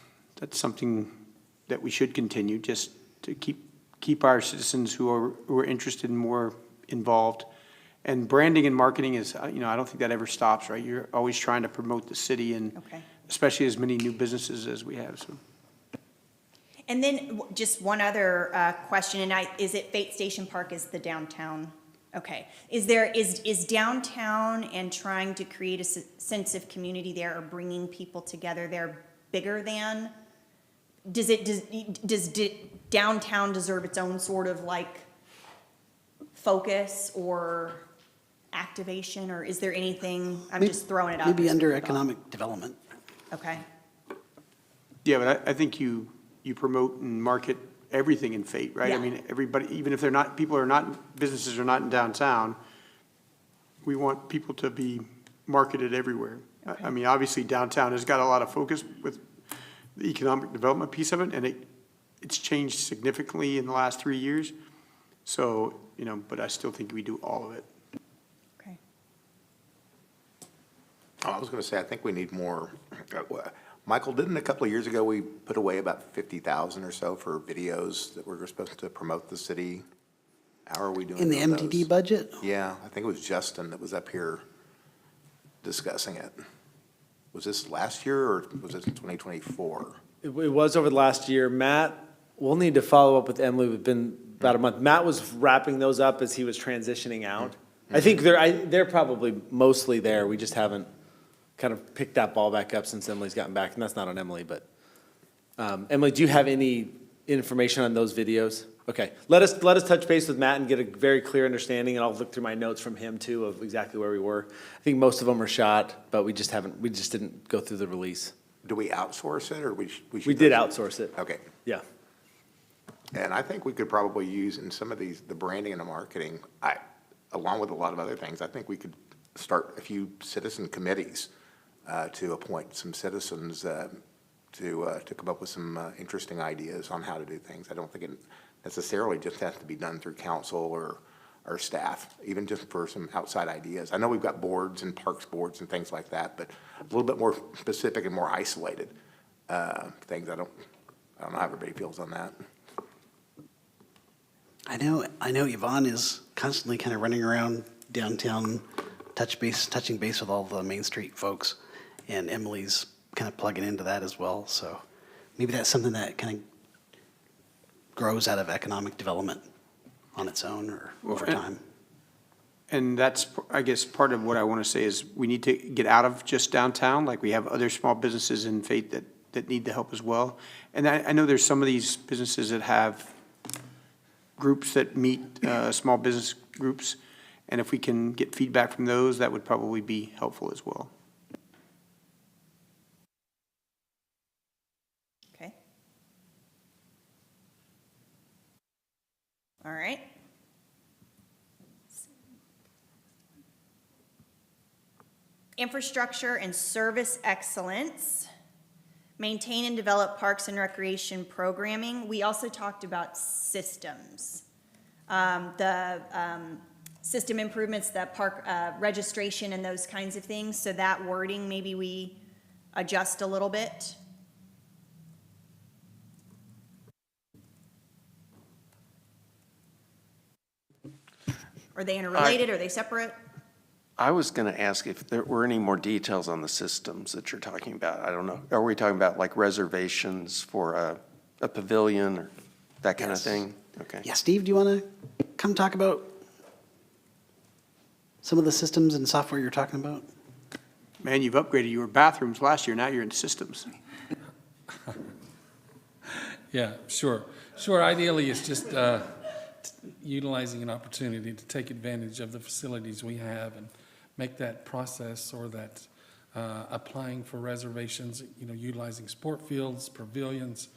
S7: something that we should continue, just to keep our citizens who are interested and more involved. And branding and marketing is, I don't think that ever stops, right? You're always trying to promote the city, and
S6: Okay.
S7: especially as many new businesses as we have, so.
S6: And then just one other question, and is it Fate Station Park is the downtown? Okay. Is downtown and trying to create a sense of community there, or bringing people together there, bigger than? Does downtown deserve its own sort of like focus or activation, or is there anything, I'm just throwing it out.
S5: Maybe
S6: there.
S5: under economic development.
S6: Okay.
S7: Yeah, but I think you promote and market everything in Fate, right? I
S6: Yeah.
S7: mean, everybody, even if businesses are not in downtown, we want people to be marketed everywhere. I mean, obviously downtown has got a lot of focus with the economic development piece of it, and it's changed significantly in the last 3 years. So, but I still think we do all of it.
S6: Okay.
S10: I was going to say, I think we need more
S14: Michael, didn't a couple of years ago, we put away about 50,000 or so for videos that were supposed to promote the city? How are we doing
S5: In the
S14: on
S5: MDD
S14: those?
S5: budget?
S14: Yeah, I think it was Justin that was up here discussing it. Was this last year or was this 2024?
S12: It was over the last year. Matt, we'll need to follow up with Emily. It's been about a month. Matt was wrapping those up as he was transitioning out. I think they're probably mostly there. We just haven't kind of picked that ball back up since Emily's gotten back, and that's not on Emily, but, Emily, do you have any information on those videos? Okay, let us touch base with Matt and get a very clear understanding, and I'll look through my notes from him too of exactly where we were. I think most of them are shot, but we just didn't go through the release.
S14: Do we outsource it or we should?
S12: We did outsource it.
S14: Okay.
S12: Yeah.
S14: And I think we could probably use in some of these, the branding and the marketing, along with a lot of other things, I think we could start a few citizen committees to appoint some citizens to come up with some interesting ideas on how to do things. I don't think it necessarily just has to be done through council or staff, even just for some outside ideas. I know we've got boards and parks boards and things like that, but a little bit more specific and more isolated things. I don't know how everybody feels on that.
S5: I know Yvonne is constantly kind of running around downtown, touching base with all the Main Street folks, and Emily's kind of plugging into that as well. So maybe that's something that kind of grows out of economic development on its own or over time.
S7: And that's, I guess, part of what I want to say is we need to get out of just downtown, like we have other small businesses in Fate that need the help as well. And I know there's some of these businesses that have groups that meet, small business groups, and if we can get feedback from those, that would probably be helpful as well.
S6: Okay. All right. Infrastructure and service excellence. Maintain and develop parks and recreation programming. We also talked about systems. System improvements, the park registration and those kinds of things. So that wording, maybe we adjust a little bit. Are they interrelated? Are they separate?
S11: I was going to ask if there were any more details on the systems that you're talking about. I don't know. Are we talking about like reservations for a pavilion or that kind of thing? Okay.
S5: Yeah, Steve, do you want to come talk about some of the systems and software you're talking about?
S7: Man, you've upgraded your bathrooms last year. Now you're in systems.
S15: Yeah, sure. Ideally, it's just utilizing an opportunity to take advantage of the facilities we have and make that process or that applying for reservations, utilizing sport fields, pavilions,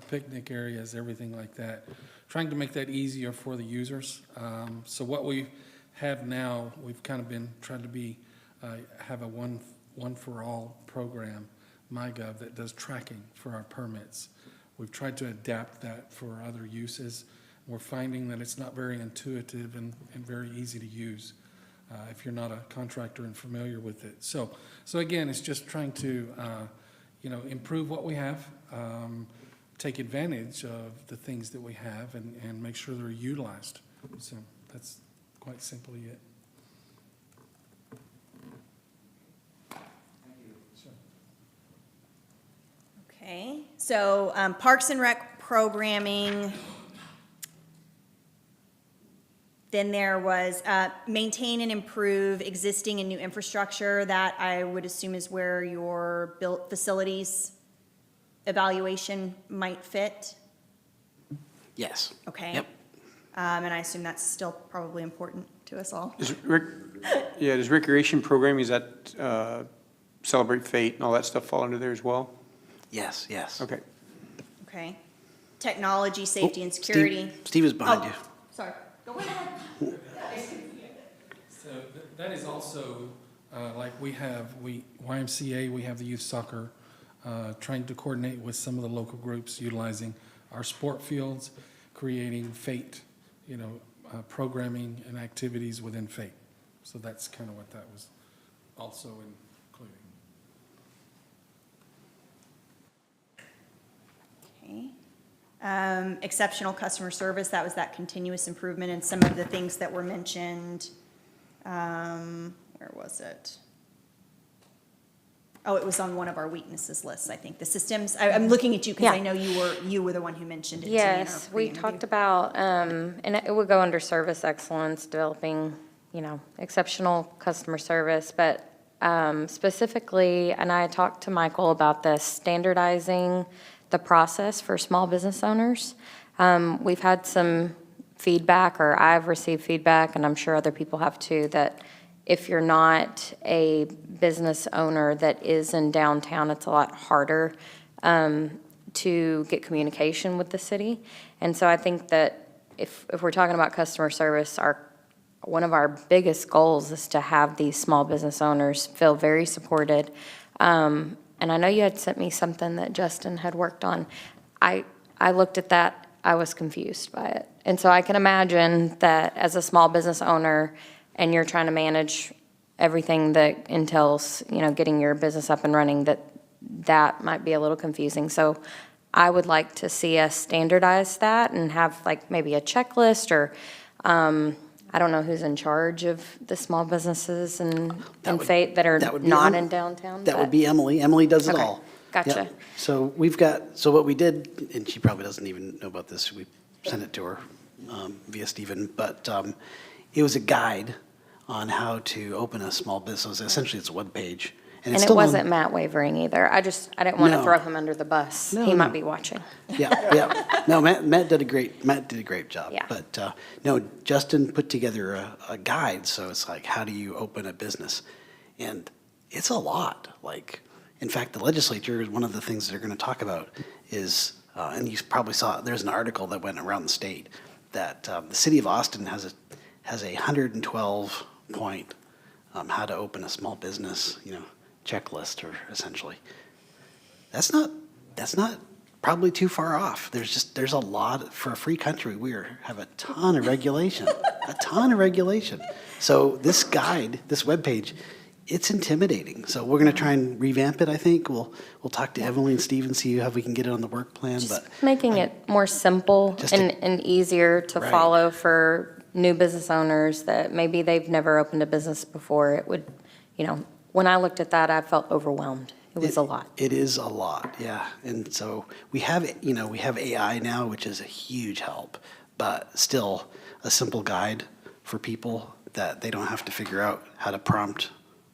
S15: picnic areas, everything like that. Trying to make that easier for the users. So what we have now, we've kind of been trying to have a one for all program, MyGov, that does tracking for our permits. We've tried to adapt that for other uses. We're finding that it's not very intuitive and very easy to use if you're not a contractor and familiar with it. So again, it's just trying to improve what we have, take advantage of the things that we have, and make sure they're utilized. So that's quite simply it.
S6: Okay, so Parks and Rec programming. Then there was maintain and improve existing and new infrastructure. That I would assume is where your built facilities evaluation might fit.
S5: Yes.
S6: Okay.
S5: Yep.
S6: And I assume that's still probably important to us all.
S7: Does recreation programming, is that Celebrate Fate and all that stuff fall under there as well?
S5: Yes.
S7: Okay.
S6: Okay. Technology, safety, and security.
S5: Steve is behind you.
S6: Sorry. Go ahead.
S15: So that is also, like YMCA, we have the youth soccer, trying to coordinate with some of the local groups utilizing our sport fields, creating Fate, programming and activities within Fate. So that's kind of what that was also including.
S6: Exceptional customer service, that was that continuous improvement, and some of the things that were mentioned. Where was it? Oh, it was on one of our weaknesses lists, I think, the systems. I'm looking at you because I
S8: Yeah.
S6: know you were the one who mentioned it to me in our
S8: Yes, we
S6: pre-interview.
S8: talked about, and it would go under service excellence, developing, exceptional customer service, but specifically, and I talked to Michael about this, standardizing the process for small business owners. We've had some feedback, or I've received feedback, and I'm sure other people have too, that if you're not a business owner that is in downtown, it's a lot harder to get communication with the city. And so I think that if we're talking about customer service, one of our biggest goals is to have these small business owners feel very supported. And I know you had sent me something that Justin had worked on. I looked at that, I was confused by it. And so I can imagine that as a small business owner, and you're trying to manage everything that entails, getting your business up and running, that might be a little confusing. So I would like to see us standardize that and have like maybe a checklist, or I don't know who's in charge of the small businesses and Fate that are not in downtown.
S5: That would be Emily. Emily does it
S8: Okay,
S5: all.
S8: gotcha.
S5: Yep. So so what we did, and she probably doesn't even know about this, we sent it to her via Stephen, but it was a guide on how to open a small business. Essentially, it's a web page.
S8: And
S5: it's
S8: it
S5: still
S8: wasn't Matt wavering either. I didn't want to
S5: No.
S8: throw him under the bus.
S5: No,
S8: He might
S5: no.
S8: be watching.
S5: Yeah. No, Matt did a great job.
S8: Yeah.
S5: But no, Justin put together a guide. So it's like, how do you open a business? And it's a lot. Like, in fact, the legislature, one of the things they're going to talk about is, and you probably saw, there's an article that went around the state that the city of Austin has a 112 point how to open a small business, checklist, or essentially. That's not probably too far off. There's a lot for a free country. We have a ton of regulation, So this guide, this webpage, it's intimidating. So we're going to try and revamp it. I think we'll talk to Emily and Steve and see how we can get it on the work plan.
S8: Just
S5: But
S8: making it more simple and easier to
S5: Right.
S8: follow for new business owners that maybe they've never opened a business before. It would, when I looked at that, I felt overwhelmed. It was a lot.
S5: It is a lot, yeah. And so we have AI now, which is a huge help, but still a simple guide for people that they don't have to figure out how to prompt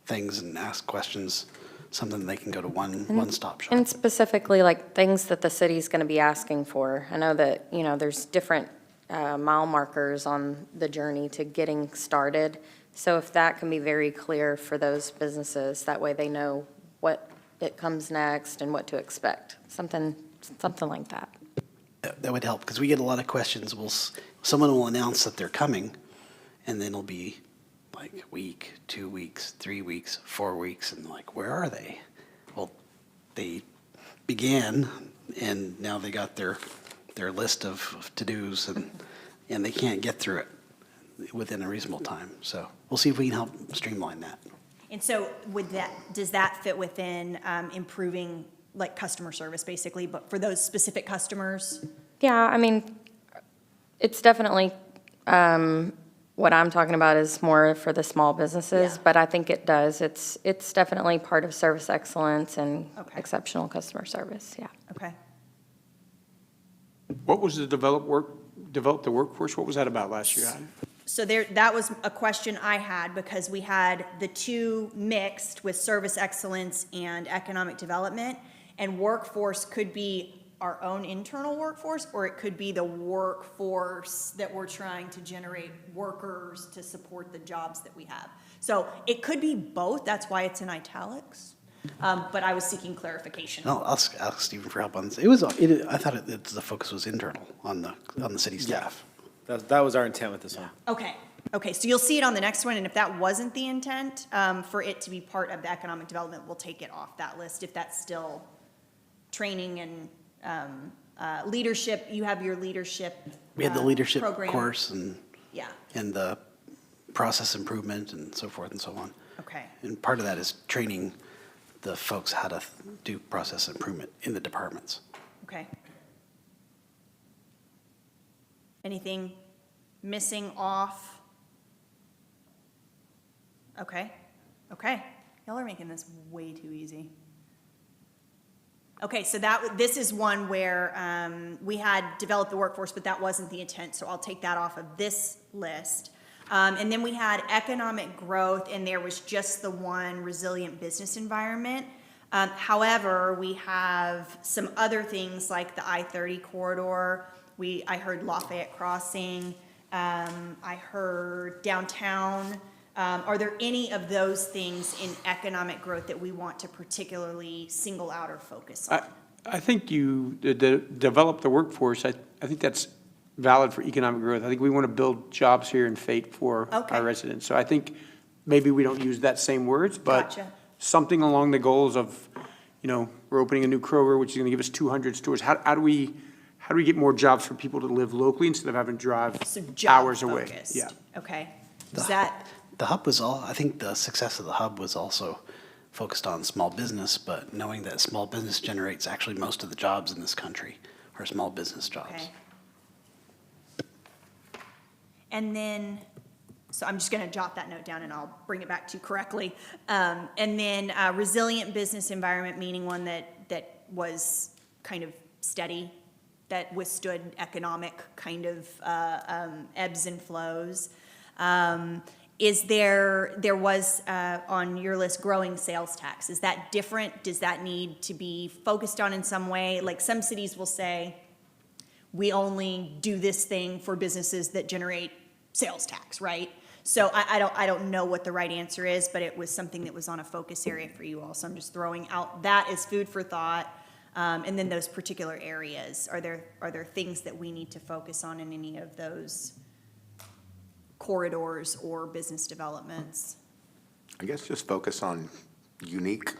S5: things and ask questions, something they can go to one-stop shop.
S8: And specifically, like, things that the city's going to be asking for. I know that, there's different mile markers on the journey to getting started. So if that can be very clear for those businesses, that way they know what it comes next and what to expect, something like that.
S5: That would help, because we get a lot of questions. Someone will announce that they're coming, and then it'll be like a week, 2 weeks, 3 weeks, 4 weeks, and like, where are they? Well, they began, and now they got their list of to-dos, and they can't get through it within a reasonable time. So we'll see if we can help streamline that.
S6: And so does that fit within improving like customer service basically, but for those specific customers?
S8: Yeah, I mean, it's definitely, what I'm talking about is more for the small businesses,
S6: Yeah.
S8: but I think it does. It's definitely part of service excellence and exceptional customer service, yeah.
S6: Okay.
S7: What was the develop the workforce? What was that about last year?
S6: So that was a question I had, because we had the two mixed with service excellence and economic development, and workforce could be our own internal workforce, or it could be the workforce that we're trying to generate workers to support the jobs that we have. So it could be both, that's why it's in italics, but I was seeking clarification.
S5: I'll ask Stephen for help on this. I thought the focus was internal on the city staff.
S12: That was our intent with this one.
S6: Okay, so you'll see it on the next one, and if that wasn't the intent, for it to be part of the economic development, we'll take it off that list if that's still training and leadership. You have your leadership
S5: We had the leadership
S6: program.
S5: course and
S6: Yeah,
S5: the process improvement and so forth and so on.
S6: okay,
S5: And part of that is training the folks how to do process improvement in the departments.
S6: okay. Anything missing off? Okay, okay. Y'all are making this way too easy. Okay, so this is one where we had developed the workforce, but that wasn't the intent, so I'll take that off of this list. And then we had economic growth, and there was just the one resilient business environment. However, we have some other things like the I-30 corridor. I heard Lafayette Crossing. I heard downtown. Are there any of those things in economic growth that we want to particularly single out or focus on?
S7: I think you develop the workforce. I think that's valid for economic growth. I think we want to build jobs here in Fate for
S6: Okay.
S7: our residents. So I think maybe we don't use that same words, but
S6: Gotcha.
S7: something along the goals of, we're opening a new Kroger, which is going to give us 200 stores. How do we get more jobs for people to live locally instead of having to drive
S6: So job
S7: hours away?
S6: focused.
S7: Yeah.
S6: Okay. Is that,
S5: The hub was I think the success of the hub was also focused on small business, but knowing that small business generates actually most of the jobs in this country are small business jobs.
S6: okay. And then, so I'm just going to jot that note down and I'll bring it back to you correctly. And then resilient business environment, meaning one that was kind of steady, that withstood economic kind of ebbs and flows. There was on your list, growing sales tax. Is that different? Does that need to be focused on in some way? Like some cities will say, we only do this thing for businesses that generate sales tax, right? So I don't know what the right answer is, but it was something that was on a focus area for you all. So I'm just throwing out that as food for thought. And then those particular areas, are there things that we need to focus on in any of those corridors or business developments?
S14: I guess just focus on unique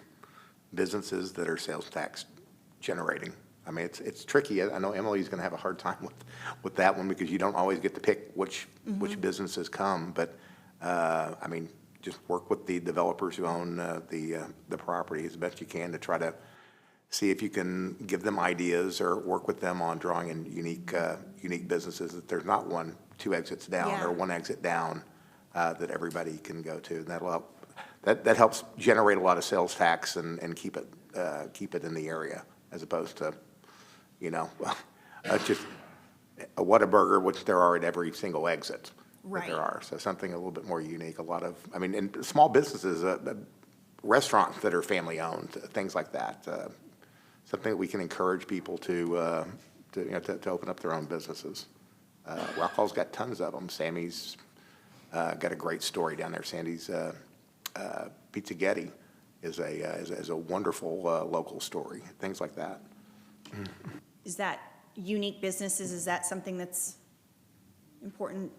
S14: businesses that are sales tax generating. I mean, it's tricky. I know Emily's going to have a hard time with that one because you don't always get to pick which businesses come. But I mean, just work with the developers who own the property as best you can to try to see if you can give them ideas or work with them on drawing in unique businesses that there's not two exits down or one exit down that everybody can go to. And that'll help. That helps generate a lot of sales tax and keep it in the area as opposed to, just a Whataburger, which there are at every single exit.
S6: Right.
S14: That there are. So something a little bit more unique. And small businesses, restaurants that are family owned, things like that. Something that we can encourage people to open up their own businesses. Rockwall's got tons of them. Sammy's got a great story down there. Sandy's Pizzaghetti is a wonderful local story. Things like that.
S6: Is that unique businesses? Is that something that's important?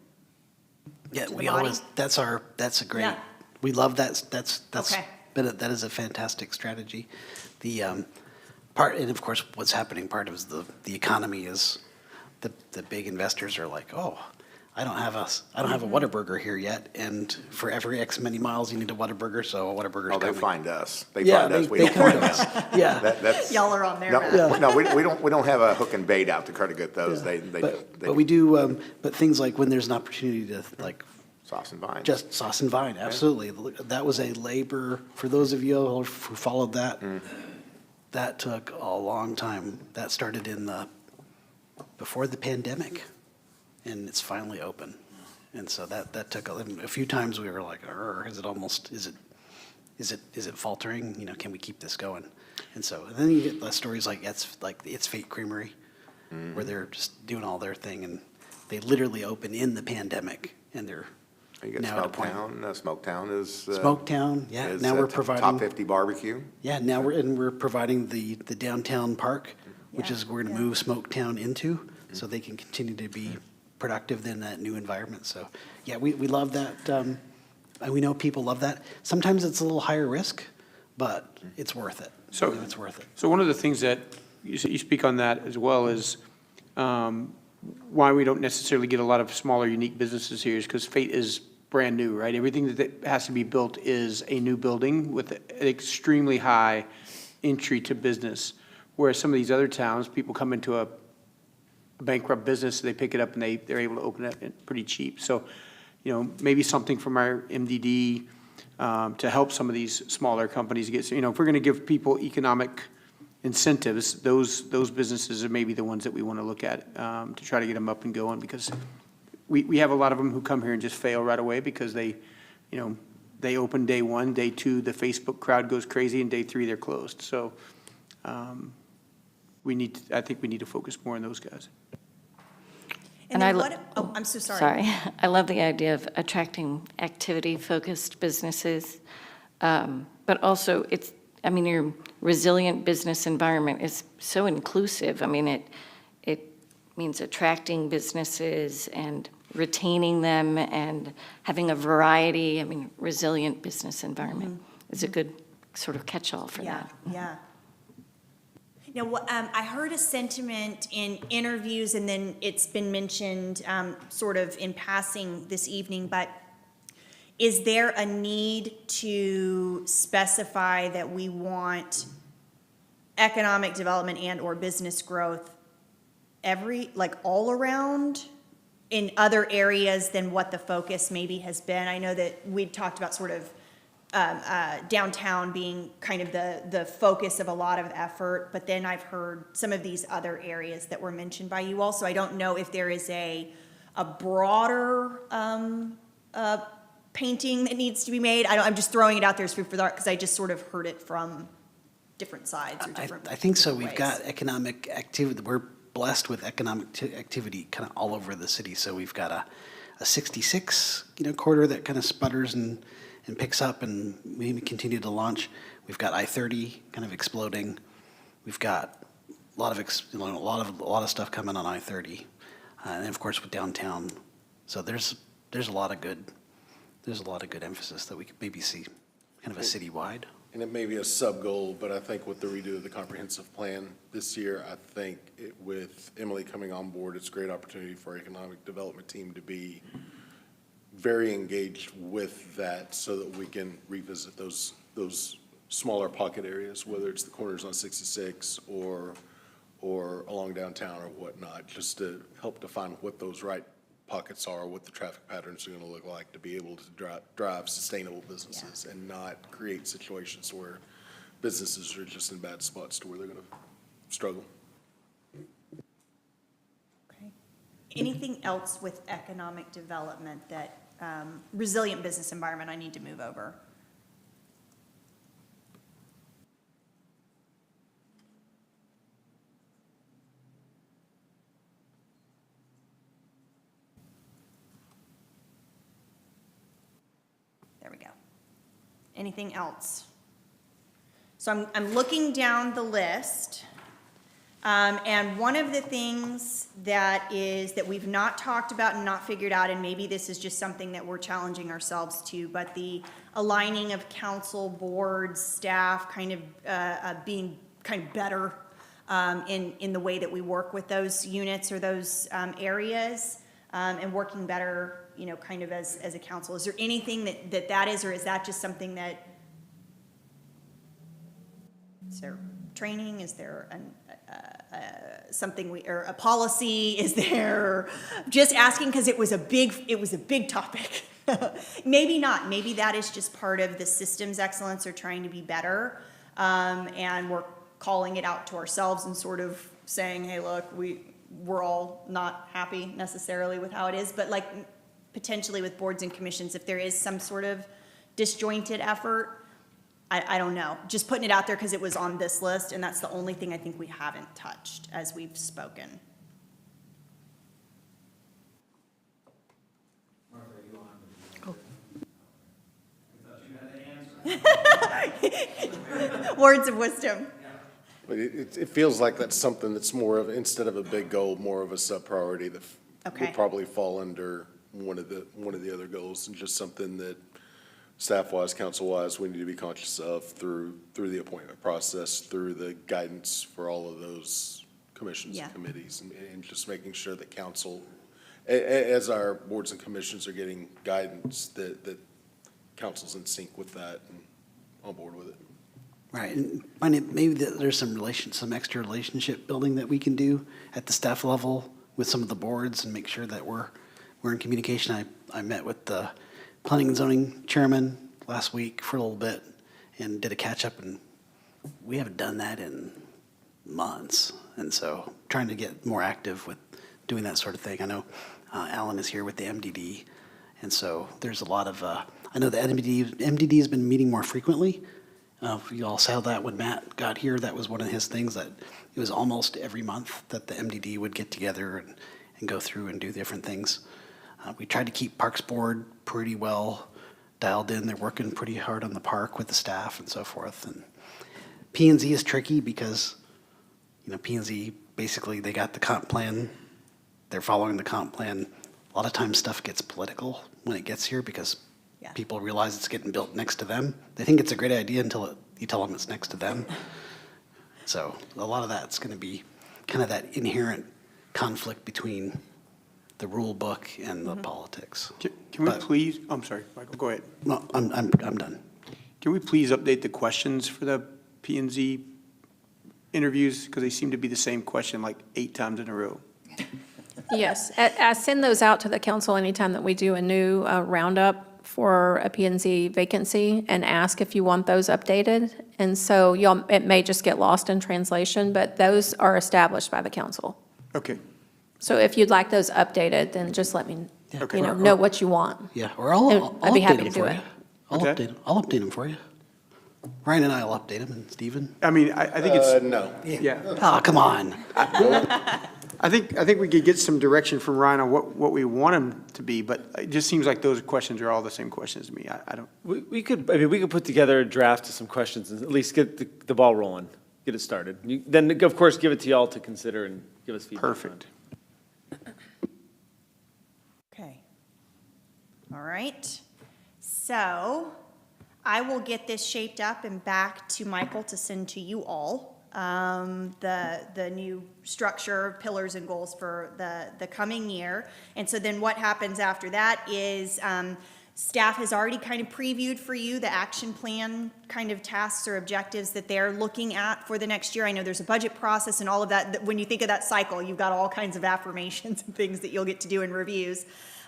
S5: Yeah,
S6: To the
S5: we
S6: body?
S5: always, that's a great,
S6: Yeah.
S5: we love that, that's,
S6: Okay.
S5: but that is a fantastic strategy. The part, and of course, what's happening, part of the economy is the big investors are like, oh, I don't have a Whataburger here yet, and for every X many miles, you need a Whataburger, so a Whataburger's
S14: Oh, they
S5: coming.
S14: find us. They
S5: Yeah,
S14: find us. We
S5: they
S14: don't
S5: come
S14: find
S5: to us.
S14: them.
S5: Yeah.
S14: That's,
S6: Y'all are on their
S14: no,
S6: map.
S14: no, we don't have a hook and bait out to try to get those. They
S5: But we do, but things like when there's an opportunity to, like,
S14: sauce and vine.
S5: just sauce and vine, absolutely. That was a labor, for those of you who followed that, that took a long time. That started before the pandemic, and it's finally open. And so that took a few times we were like, is it faltering? Can we keep this going? And then you get stories like It's Fate Creamery, where they're just doing all their thing, and they literally open in the pandemic, and they're
S14: You got
S5: now at a point.
S14: Smoketown. Smoketown is.
S5: Smoketown, yeah.
S14: is,
S5: Now we're
S14: top
S5: providing
S14: 50 barbecue.
S5: Yeah, now we're providing the downtown park, which
S6: Yeah,
S5: is we're going to
S6: yeah.
S5: move Smoketown into, so they can continue to be productive in that new environment. So, yeah, we love that. And we know people love that. Sometimes it's a little higher risk, but it's worth it.
S7: So-
S5: It's worth it.
S7: So one of the things that you speak on that as well is why we don't necessarily get a lot of smaller, unique businesses here is because Fate is brand new, right? Everything that has to be built is a new building with an extremely high entry to business. Whereas some of these other towns, people come into a bankrupt business, they pick it up and they're able to open it pretty cheap. So, maybe something from our MDD to help some of these smaller companies get, if we're going to give people economic incentives, those businesses are maybe the ones that we want to look at to try to get them up and going, because we have a lot of them who come here and just fail right away because they open day one, day two, the Facebook crowd goes crazy, and day three, they're closed. So I think we need to focus more on those guys.
S6: And then I'm so sorry.
S13: Sorry. I love the idea of attracting activity-focused businesses, but also your resilient business environment is so inclusive. I mean, it means attracting businesses and retaining them and having a variety. I mean, resilient business environment is a good sort of catch-all for that.
S6: Yeah. Now, I heard a sentiment in interviews, and then it's been mentioned sort of in passing this evening, but is there a need to specify that we want economic development and or business growth all around in other areas than what the focus maybe has been? I know that we've talked about sort of downtown being kind of the focus of a lot of effort, but then I've heard some of these other areas that were mentioned by you all. So I don't know if there is a broader painting that needs to be made. I'm just throwing it out there as food for thought because I just sort of heard it from different sides or different.
S5: I think so.
S6: different
S5: We've
S6: ways.
S5: got economic activity. We're blessed with economic activity kind of all over the city. So we've got a 66 corridor that kind of sputters and picks up, and we continue to launch. We've got I-30 kind of exploding. We've got a lot of stuff coming on I-30, and of course with downtown. So there's a lot of good emphasis that we could maybe see, kind of a citywide.
S10: And it may be a sub-goal, but I think with the redo of the comprehensive plan this year, I think with Emily coming on board, it's a great opportunity for our economic development team to be very engaged with that so that we can revisit those smaller pocket areas, whether it's the corners on 66 or along downtown or whatnot, just to help define what those right pockets are, what the traffic patterns are going to look like, to be able to drive sustainable businesses and not create situations where businesses are just in bad spots to where they're going to struggle.
S6: Okay. Anything else with economic development that resilient business environment I need to move over? There we go. Anything else? So I'm looking down the list, and one of the things that we've not talked about and not figured out, and maybe this is just something that we're challenging ourselves to, but the aligning of council, boards, staff, kind of being kind of better in the way that we work with those units or those areas, and working better, kind of as a council. Is there anything that is, or is that just something that, is there training? Is there something or a policy? Is there, just asking because it was a big topic. Maybe not. Maybe that is just part of the systems excellence or trying to be better. And we're calling it out to ourselves and sort of saying, hey, look, we're all not happy necessarily with how it is, but like potentially with boards and commissions, if there is some sort of disjointed effort, I don't know. Just putting it out there because it was on this list, and that's the only thing I think we haven't touched as we've spoken.
S3: Martha, you on?
S6: Words of wisdom.
S10: But it feels like that's something that's more of, instead of a big goal, more of a sub-priority that
S6: Okay.
S10: will probably fall under one of the other goals, and just something that staff-wise, council-wise, we need to be conscious of through the appointment process, through the guidance for all of those commissions and committees, and just making sure that council, as our boards and commissions are getting guidance, that council's in sync with that and on board with it.
S5: Right, and maybe there's some extra relationship building that we can do at the staff level with some of the boards and make sure that we're in communication. I met with the planning and zoning chairman last week for a little bit and did a catch-up, and we haven't done that in months. And so trying to get more active with doing that sort of thing. I know Alan is here with the MDD, and so there's a lot of, I know the MDD has been meeting more frequently. You all saw that when Matt got here. That was one of his things, that it was almost every month that the MDD would get together and go through and do different things. We tried to keep Parks Board pretty well dialed in. They're working pretty hard on the park with the staff and so forth. And P&Z is tricky because, P&Z, basically, they got the comp plan. They're following the comp plan. A lot of times stuff gets political when it gets here because people realize it's getting built next to them. They think it's a great idea until you tell them it's next to them. So a lot of that's going to be kind of that inherent conflict between the rule book and the politics.
S7: Can we please, I'm sorry, Michael, go ahead.
S5: No, I'm done.
S7: Can we please update the questions for the P&Z interviews? Because they seem to be the same question like 8 times in a row.
S2: Yes, I send those out to the council anytime that we do a new roundup for a P&Z vacancy and ask if you want those updated. And so it may just get lost in translation, but those are established by the council.
S7: Okay.
S2: So if you'd like those updated, then just let me,
S7: Okay.
S2: know what you want.
S5: Yeah, or I'll
S2: I'd be happy
S5: update
S2: to
S5: them
S2: do
S5: for
S2: it.
S5: you. I'll update them for you. Ryan and I will update them, and Stephen.
S7: I mean, I think it's.
S10: No.
S7: Yeah.
S5: Oh, come on.
S7: I think we could get some direction from Ryan on what we want him to be, but it just seems like those questions are all the same questions to me. I don't.
S12: We could put together a draft of some questions and at least get the ball rolling, get it started. Then, of course, give it to y'all to consider and give us feedback on.
S7: Perfect.
S6: Okay. All right. So I will get this shaped up and back to Michael to send to you all. The new structure, pillars and goals for the coming year. And so then what happens after that is staff has already kind of previewed for you the action plan kind of tasks or objectives that they're looking at for the next year. I know there's a budget process and all of that. When you think of that cycle, you've got all kinds of affirmations and things that you'll get to do in reviews.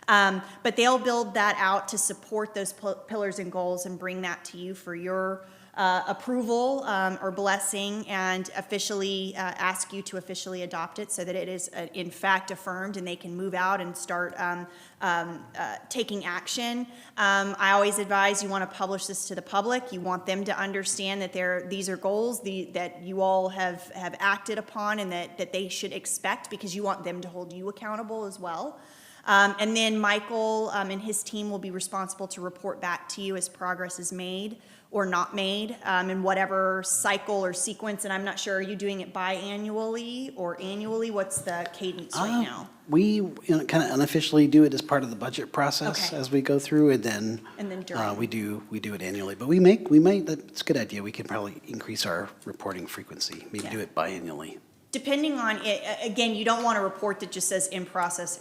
S6: But they'll build that out to support those pillars and goals and bring that to you for your approval or blessing, and officially ask you to officially adopt it so that it is in fact affirmed and they can move out and start taking action. I always advise you want to publish this to the public. You want them to understand that these are goals that you all have acted upon and that they should expect, because you want them to hold you accountable as well. And then Michael and his team will be responsible to report back to you as progress is made or not made in whatever cycle or sequence. And I'm not sure, are you doing it biannually or annually? What's the cadence right now?
S5: We kind of unofficially do it as part of the budget process
S6: Okay.
S5: as we go through, and then
S6: during.
S5: we do it annually. But we might, that's a good idea. We can probably increase our reporting frequency, maybe do it biannually.
S6: Depending on it, again, you don't want a report that just says in process,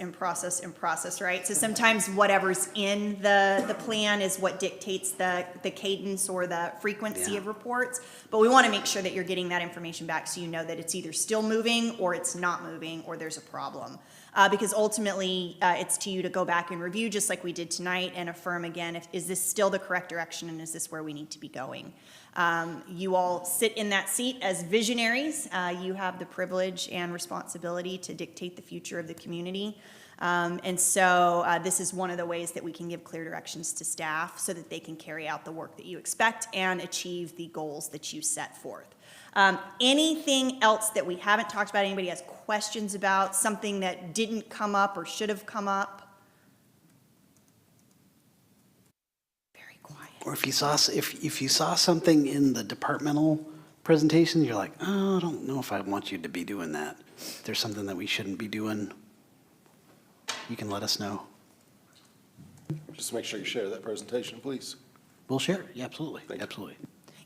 S6: right? So sometimes whatever's in the plan is what dictates the cadence or the frequency of reports. But we want to make sure that you're getting that information back so you know that it's either still moving or it's not moving or there's a problem. Because ultimately, it's to you to go back and review, just like we did tonight, and affirm again, is this still the correct direction and is this where we need to be going? You all sit in that seat as visionaries. You have the privilege and responsibility to dictate the future of the community. And so this is one of the ways that we can give clear directions to staff so that they can carry out the work that you expect and achieve the goals that you set forth. Anything else that we haven't talked about, anybody has questions about, something that didn't come up or should have come up?
S5: Or if you saw something in the departmental presentation, you're like, oh, I don't know if I want you to be doing that. If there's something that we shouldn't be doing, you can let us know.
S10: Just make sure you share that presentation, please.
S5: We'll share it. Yeah, absolutely. Absolutely.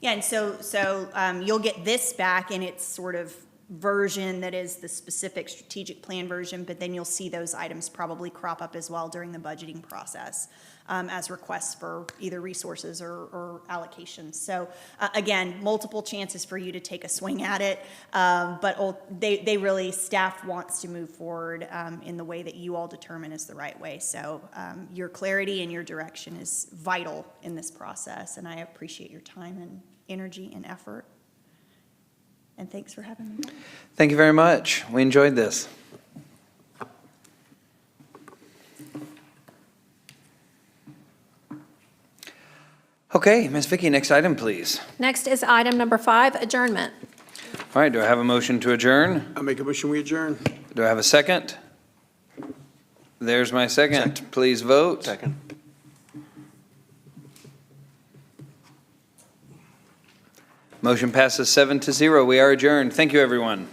S6: Yeah, and so you'll get this back in its sort of version that is the specific strategic plan version, but then you'll see those items probably crop up as well during the budgeting process as requests for either resources or allocations. So again, multiple chances for you to take a swing at it, but they really, staff wants to move forward in the way that you all determine is the right way. So your clarity and your direction is vital in this process, and I appreciate your time and energy and effort. And thanks for having me.
S1: Thank you very much. We enjoyed this. Okay, Ms. Vicky, next item, please.
S2: Next is item number 5, adjournment.
S1: All right, do I have a motion to adjourn?
S7: I'll make a motion, we adjourn.
S1: Do I have a second? There's my second. Please vote.
S11: Second.
S1: Motion passes 7-0. We are adjourned. Thank you, everyone.